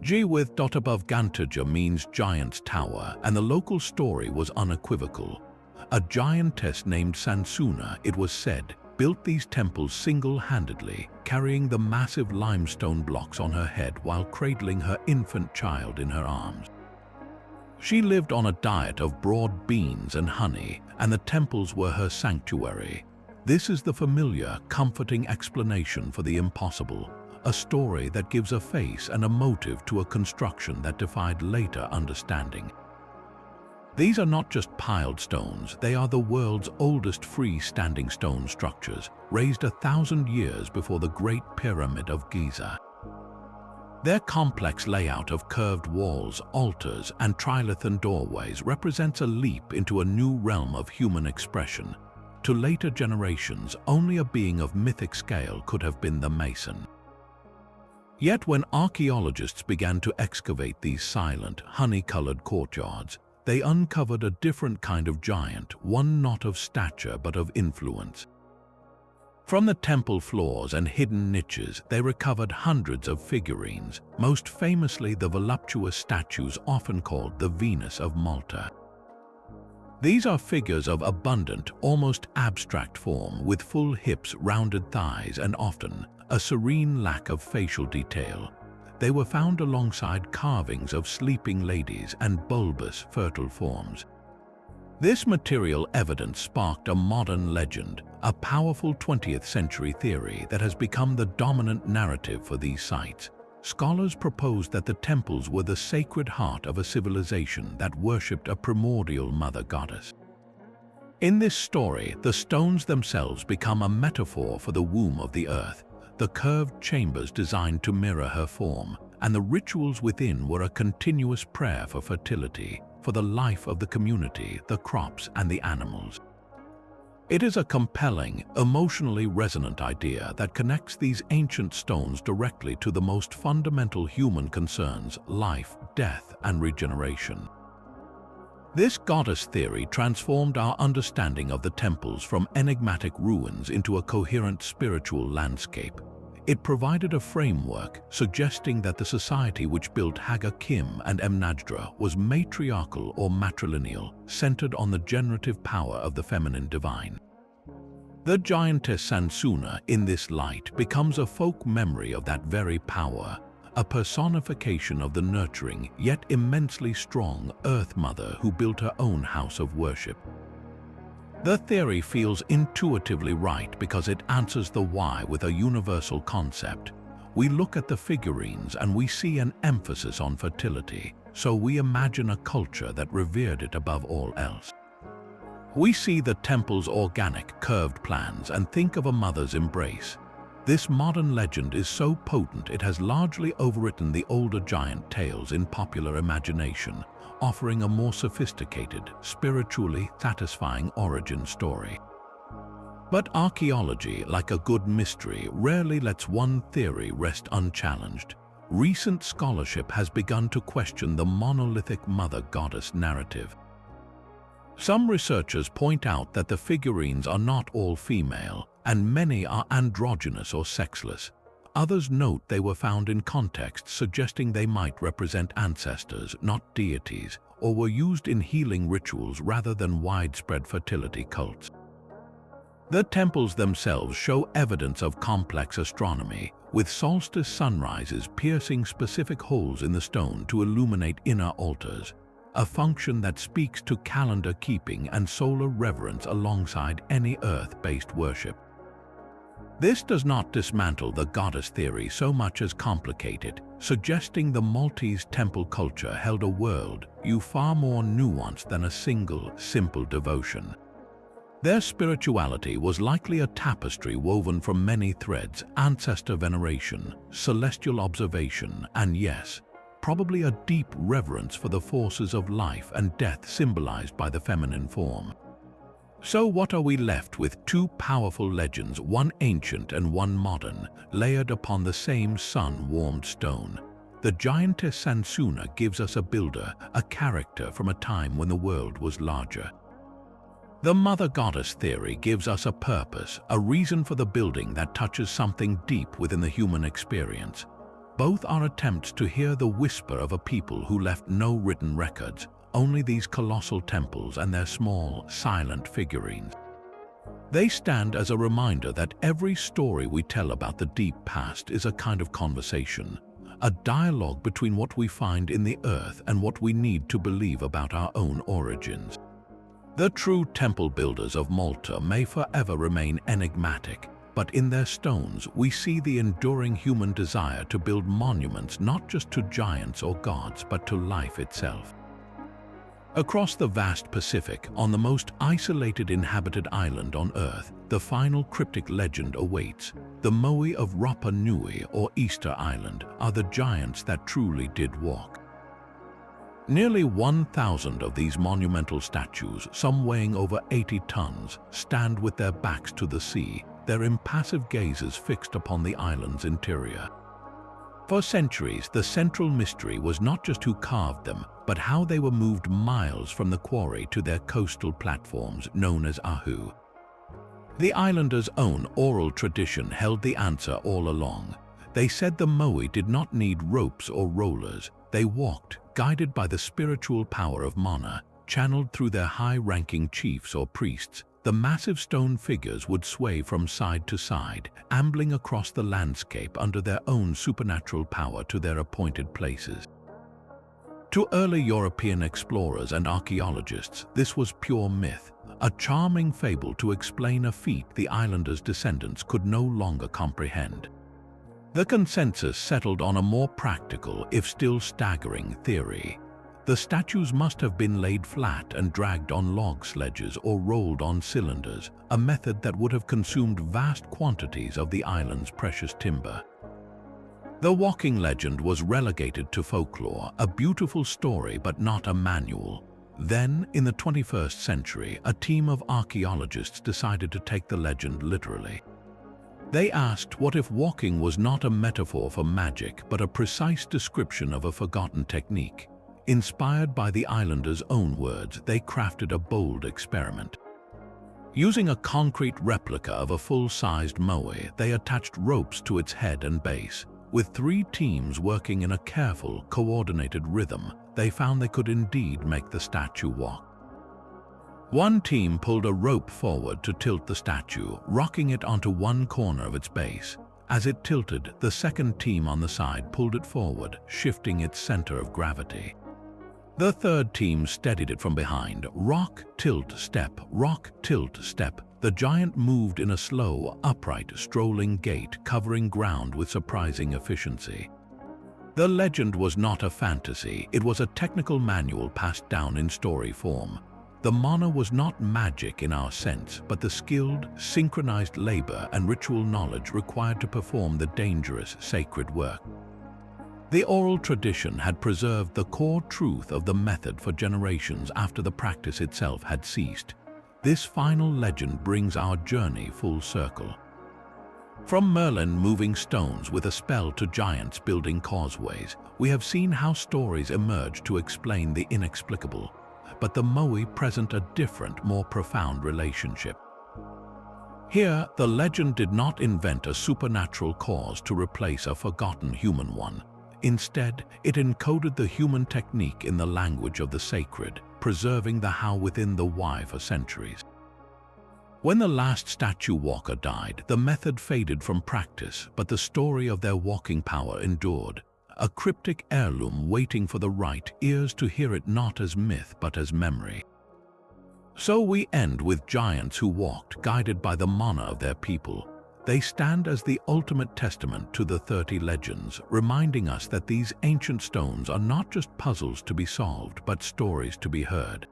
Speaker 1: Gwydd-above-Gantaja means giant's tower, and the local story was unequivocal. A giantess named Sansuna, it was said, built these temples single-handedly, carrying the massive limestone blocks on her head while cradling her infant child in her arms. She lived on a diet of broad beans and honey, and the temples were her sanctuary. This is the familiar, comforting explanation for the impossible, a story that gives a face and a motive to a construction that defied later understanding. These are not just piled stones, they are the world's oldest freestanding stone structures, raised 1,000 years before the Great Pyramid of Giza. Their complex layout of curved walls, altars, and trilithon doorways represents a leap into a new realm of human expression. To later generations, only a being of mythic scale could have been the mason. Yet when archaeologists began to excavate these silent, honey-colored courtyards, they uncovered a different kind of giant, one not of stature but of influence. From the temple floors and hidden niches, they recovered hundreds of figurines, most famously the voluptuous statues often called the Venus of Malta. These are figures of abundant, almost abstract form, with full hips, rounded thighs, and often a serene lack of facial detail. They were found alongside carvings of sleeping ladies and bulbous, fertile forms. This material evidence sparked a modern legend, a powerful 20th century theory that has become the dominant narrative for these sites. Scholars proposed that the temples were the sacred heart of a civilization that worshipped a primordial mother goddess. In this story, the stones themselves become a metaphor for the womb of the earth, the curved chambers designed to mirror her form, and the rituals within were a continuous prayer for fertility, for the life of the community, the crops, and the animals. It is a compelling, emotionally resonant idea that connects these ancient stones directly to the most fundamental human concerns: life, death, and regeneration. This goddess theory transformed our understanding of the temples from enigmatic ruins into a coherent spiritual landscape. It provided a framework suggesting that the society which built Haga Kim and Mnadra was matriarchal or matrilineal, centered on the generative power of the feminine divine. The giantess Sansuna in this light becomes a folk memory of that very power, a personification of the nurturing yet immensely strong Earth Mother who built her own house of worship. The theory feels intuitively right because it answers the why with a universal concept. We look at the figurines and we see an emphasis on fertility, so we imagine a culture that revered it above all else. We see the temple's organic, curved plans and think of a mother's embrace. This modern legend is so potent it has largely overwritten the older giant tales in popular imagination, offering a more sophisticated, spiritually satisfying origin story. But archaeology, like a good mystery, rarely lets one theory rest unchallenged. Recent scholarship has begun to question the monolithic mother goddess narrative. Some researchers point out that the figurines are not all female, and many are androgynous or sexless. Others note they were found in contexts suggesting they might represent ancestors, not deities, or were used in healing rituals rather than widespread fertility cults. The temples themselves show evidence of complex astronomy, with solstice sunrises piercing specific holes in the stone to illuminate inner altars, a function that speaks to calendar keeping and solar reverence alongside any earth-based worship. This does not dismantle the goddess theory so much as complicate it, suggesting the Maltese temple culture held a world-view far more nuanced than a single, simple devotion. Their spirituality was likely a tapestry woven from many threads: ancestor veneration, celestial observation, and yes, probably a deep reverence for the forces of life and death symbolized by the feminine form. So what are we left with? Two powerful legends, one ancient and one modern, layered upon the same sun-warmed stone. The giantess Sansuna gives us a builder, a character from a time when the world was larger. The mother goddess theory gives us a purpose, a reason for the building that touches something deep within the human experience. Both are attempts to hear the whisper of a people who left no written records, only these colossal temples and their small, silent figurines. They stand as a reminder that every story we tell about the deep past is a kind of conversation, a dialogue between what we find in the earth and what we need to believe about our own origins. The true temple builders of Malta may forever remain enigmatic, but in their stones we see the enduring human desire to build monuments not just to giants or gods, but to life itself. Across the vast Pacific, on the most isolated inhabited island on Earth, the final cryptic legend awaits. The Moai of Rapa Nui, or Easter Island, are the giants that truly did walk. Nearly 1,000 of these monumental statues, some weighing over 80 tons, stand with their backs to the sea, their impassive gazes fixed upon the island's interior. For centuries, the central mystery was not just who carved them, but how they were moved miles from the quarry to their coastal platforms known as ahu. The islanders' own oral tradition held the answer all along. They said the Moai did not need ropes or rollers. They walked, guided by the spiritual power of mana, channeled through their high-ranking chiefs or priests. The massive stone figures would sway from side to side, ambling across the landscape under their own supernatural power to their appointed places. To early European explorers and archaeologists, this was pure myth, a charming fable to explain a feat the islanders' descendants could no longer comprehend. The consensus settled on a more practical, if still staggering, theory. The statues must have been laid flat and dragged on log sledges or rolled on cylinders, a method that would have consumed vast quantities of the island's precious timber. The walking legend was relegated to folklore, a beautiful story but not a manual. Then, in the 21st century, a team of archaeologists decided to take the legend literally. They asked what if walking was not a metaphor for magic but a precise description of a forgotten technique. Inspired by the islanders' own words, they crafted a bold experiment. Using a concrete replica of a full-sized Moai, they attached ropes to its head and base. With 3 teams working in a careful, coordinated rhythm, they found they could indeed make the statue walk. One team pulled a rope forward to tilt the statue, rocking it onto one corner of its base. As it tilted, the second team on the side pulled it forward, shifting its center of gravity. The third team steadied it from behind. Rock, tilt, step, rock, tilt, step. The giant moved in a slow, upright, strolling gait, covering ground with surprising efficiency. The legend was not a fantasy, it was a technical manual passed down in story form. The mana was not magic in our sense, but the skilled, synchronized labor and ritual knowledge required to perform the dangerous, sacred work. The oral tradition had preserved the core truth of the method for generations after the practice itself had ceased. This final legend brings our journey full circle. From Merlin moving stones with a spell to giants building causeways, we have seen how stories emerge to explain the inexplicable. But the Moai present a different, more profound relationship. Here, the legend did not invent a supernatural cause to replace a forgotten human one. Instead, it encoded the human technique in the language of the sacred, preserving the how within the why for centuries. When the last statue walker died, the method faded from practice, but the story of their walking power endured. A cryptic heirloom waiting for the right ears to hear it not as myth but as memory. So we end with giants who walked, guided by the mana of their people. They stand as the ultimate testament to the 30 legends, reminding us that these ancient stones are not just puzzles to be solved, but stories to be heard.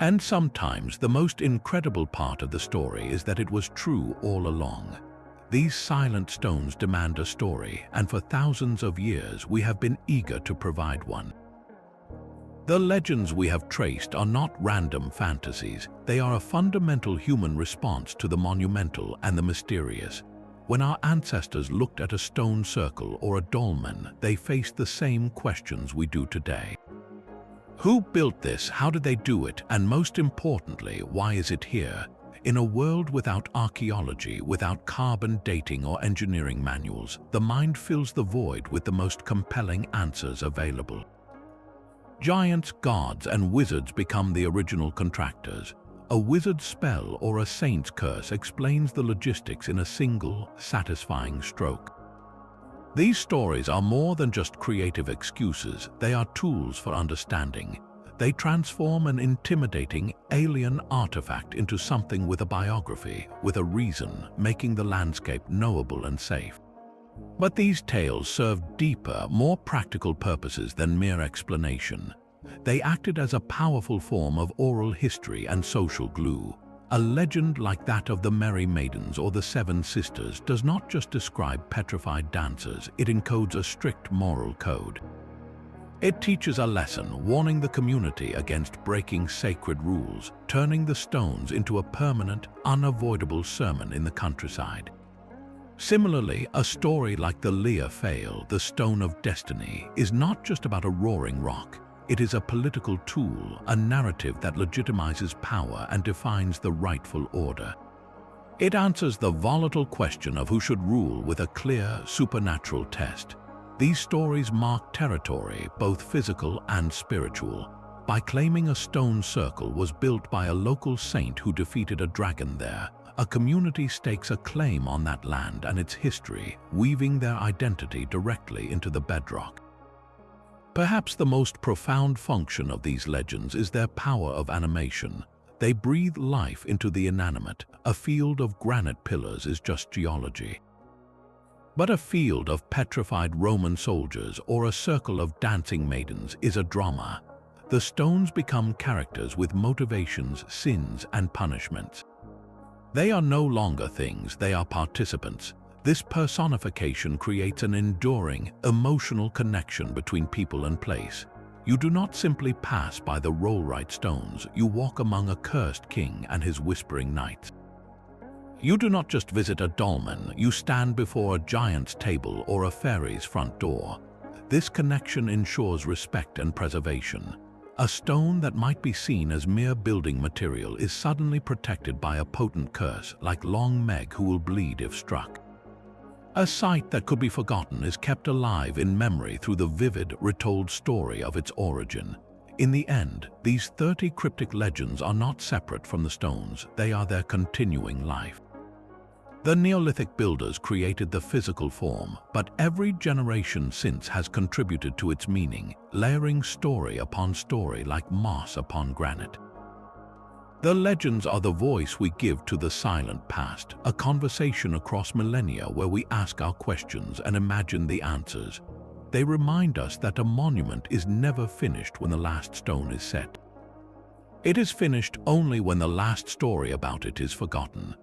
Speaker 1: And sometimes the most incredible part of the story is that it was true all along. These silent stones demand a story, and for thousands of years we have been eager to provide one. The legends we have traced are not random fantasies, they are a fundamental human response to the monumental and the mysterious. When our ancestors looked at a stone circle or a dolmen, they faced the same questions we do today. Who built this? How did they do it? And most importantly, why is it here? In a world without archaeology, without carbon dating or engineering manuals, the mind fills the void with the most compelling answers available. Giants, gods, and wizards become the original contractors. A wizard's spell or a saint's curse explains the logistics in a single, satisfying stroke. These stories are more than just creative excuses, they are tools for understanding. They transform an intimidating alien artifact into something with a biography, with a reason, making the landscape knowable and safe. But these tales served deeper, more practical purposes than mere explanation. They acted as a powerful form of oral history and social glue. A legend like that of the Merry Maidens or the Seven Sisters does not just describe petrified dancers, it encodes a strict moral code. It teaches a lesson, warning the community against breaking sacred rules, turning the stones into a permanent, unavoidable sermon in the countryside. Similarly, a story like the Lear Fail, the Stone of Destiny, is not just about a roaring rock. It is a political tool, a narrative that legitimizes power and defines the rightful order. It answers the volatile question of who should rule with a clear, supernatural test. These stories mark territory, both physical and spiritual. By claiming a stone circle was built by a local saint who defeated a dragon there, a community stakes a claim on that land and its history, weaving their identity directly into the bedrock. Perhaps the most profound function of these legends is their power of animation. They breathe life into the inanimate. A field of granite pillars is just geology. But a field of petrified Roman soldiers or a circle of dancing maidens is a drama. The stones become characters with motivations, sins, and punishments. They are no longer things, they are participants. This personification creates an enduring, emotional connection between people and place. You do not simply pass by the rollright stones, you walk among a cursed king and his whispering knights. You do not just visit a dolmen, you stand before a giant's table or a fairy's front door. This connection ensures respect and preservation. A stone that might be seen as mere building material is suddenly protected by a potent curse, like Long Meg who will bleed if struck. A site that could be forgotten is kept alive in memory through the vivid, retold story of its origin. In the end, these 30 cryptic legends are not separate from the stones, they are their continuing life. The Neolithic builders created the physical form, but every generation since has contributed to its meaning, layering story upon story like moss upon granite. The legends are the voice we give to the silent past, a conversation across millennia where we ask our questions and imagine the answers. They remind us that a monument is never finished when the last stone is set. It is finished only when the last story about it is forgotten.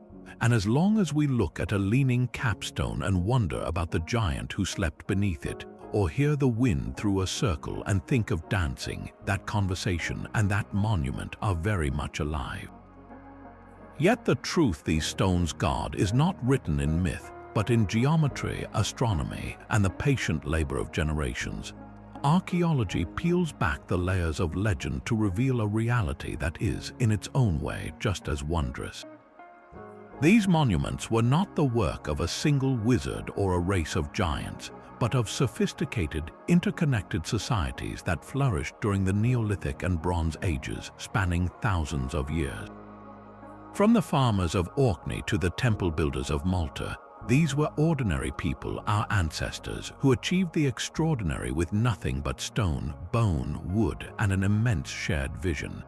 Speaker 1: And as long as we look at a leaning capstone and wonder about the giant who slept beneath it, or hear the wind through a circle and think of dancing, that conversation and that monument are very much alive. Yet the truth these stones guard is not written in myth, but in geometry, astronomy, and the patient labor of generations. Archaeology peels back the layers of legend to reveal a reality that is, in its own way, just as wondrous. These monuments were not the work of a single wizard or a race of giants, but of sophisticated, interconnected societies that flourished during the Neolithic and Bronze Ages, spanning thousands of years. From the farmers of Orkney to the temple builders of Malta, these were ordinary people, our ancestors, who achieved the extraordinary with nothing but stone, bone, wood, and an immense shared vision.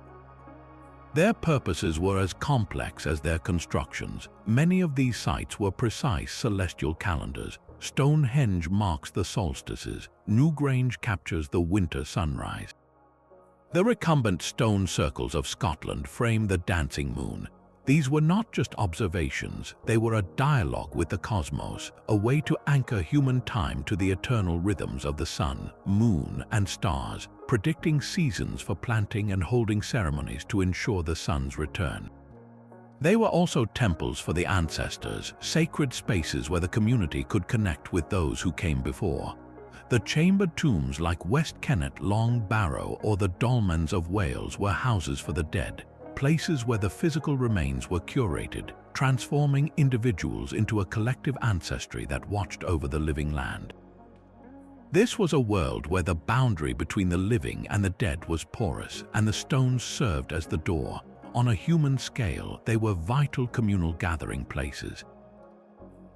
Speaker 1: Their purposes were as complex as their constructions. Many of these sites were precise celestial calendars. Stonehenge marks the solstices. Newgrange captures the winter sunrise. The recumbent stone circles of Scotland frame the dancing moon. These were not just observations, they were a dialogue with the cosmos, a way to anchor human time to the eternal rhythms of the sun, moon, and stars, predicting seasons for planting and holding ceremonies to ensure the sun's return. They were also temples for the ancestors, sacred spaces where the community could connect with those who came before. The chambered tombs like West Kennet, Long Barrow, or the Dolmens of Wales were houses for the dead, places where the physical remains were curated, transforming individuals into a collective ancestry that watched over the living land. This was a world where the boundary between the living and the dead was porous, and the stones served as the door. On a human scale, they were vital communal gathering places.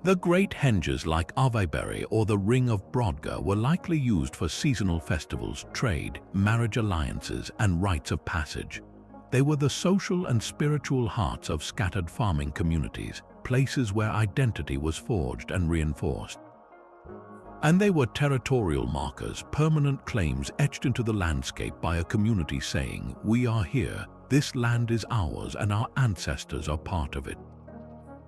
Speaker 1: The great henges like Avebury or the Ring of Brodgar were likely used for seasonal festivals, trade, marriage alliances, and rites of passage. They were the social and spiritual hearts of scattered farming communities, places where identity was forged and reinforced. And they were territorial markers, permanent claims etched into the landscape by a community saying, "We are here, this land is ours, and our ancestors are part of it."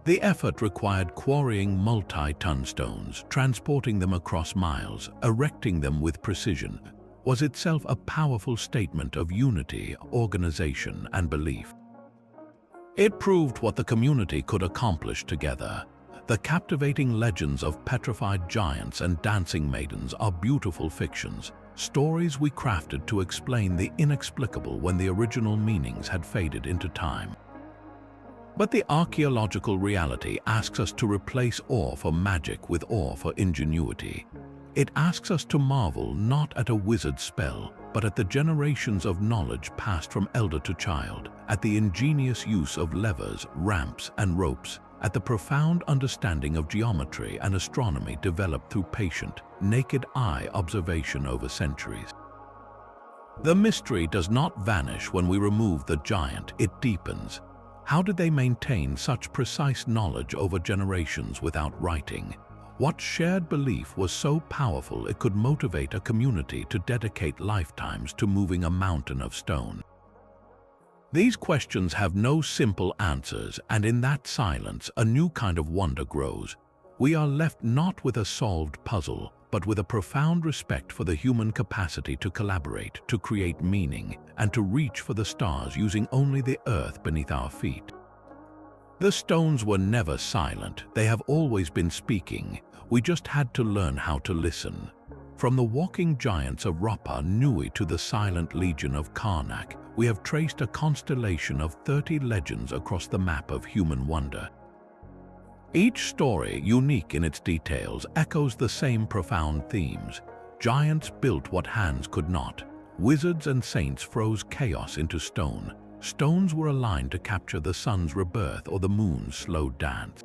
Speaker 1: The effort required quarrying multi-ton stones, transporting them across miles, erecting them with precision, was itself a powerful statement of unity, organization, and belief. It proved what the community could accomplish together. The captivating legends of petrified giants and dancing maidens are beautiful fictions, stories we crafted to explain the inexplicable when the original meanings had faded into time. But the archaeological reality asks us to replace awe for magic with awe for ingenuity. It asks us to marvel not at a wizard's spell, but at the generations of knowledge passed from elder to child, at the ingenious use of levers, ramps, and ropes, at the profound understanding of geometry and astronomy developed through patient, naked-eye observation over centuries. The mystery does not vanish when we remove the giant, it deepens. How did they maintain such precise knowledge over generations without writing? What shared belief was so powerful it could motivate a community to dedicate lifetimes to moving a mountain of stone? These questions have no simple answers, and in that silence, a new kind of wonder grows. We are left not with a solved puzzle, but with a profound respect for the human capacity to collaborate, to create meaning, and to reach for the stars using only the earth beneath our feet. The stones were never silent, they have always been speaking. We just had to learn how to listen. From the walking giants of Rapa Nui to the silent legion of Carnac, we have traced a constellation of 30 legends across the map of human wonder. Each story, unique in its details, echoes the same profound themes. Giants built what hands could not. Wizards and saints froze chaos into stone. Stones were aligned to capture the sun's rebirth or the moon's slow dance.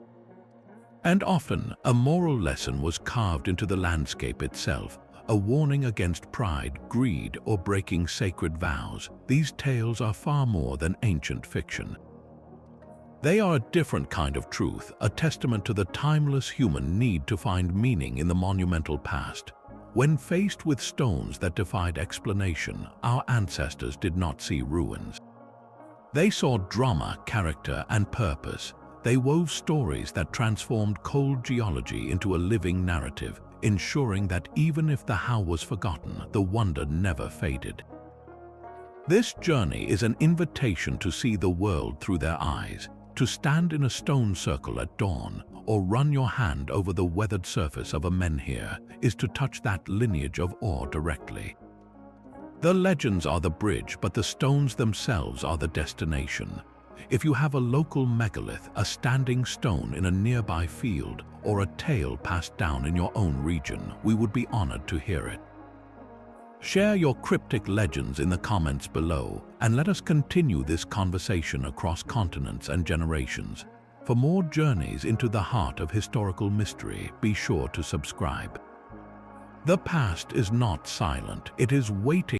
Speaker 1: And often, a moral lesson was carved into the landscape itself, a warning against pride, greed, or breaking sacred vows. These tales are far more than ancient fiction. They are a different kind of truth, a testament to the timeless human need to find meaning in the monumental past. When faced with stones that defied explanation, our ancestors did not see ruins. They saw drama, character, and purpose. They wove stories that transformed cold geology into a living narrative, ensuring that even if the how was forgotten, the wonder never faded. This journey is an invitation to see the world through their eyes, to stand in a stone circle at dawn, or run your hand over the weathered surface of a menhir, is to touch that lineage of awe directly. The legends are the bridge, but the stones themselves are the destination. If you have a local megalith, a standing stone in a nearby field, or a tale passed down in your own region, we would be honored to hear it. Share your cryptic legends in the comments below, and let us continue this conversation across continents and generations. For more journeys into the heart of historical mystery, be sure to subscribe. The past is not silent, it is waiting.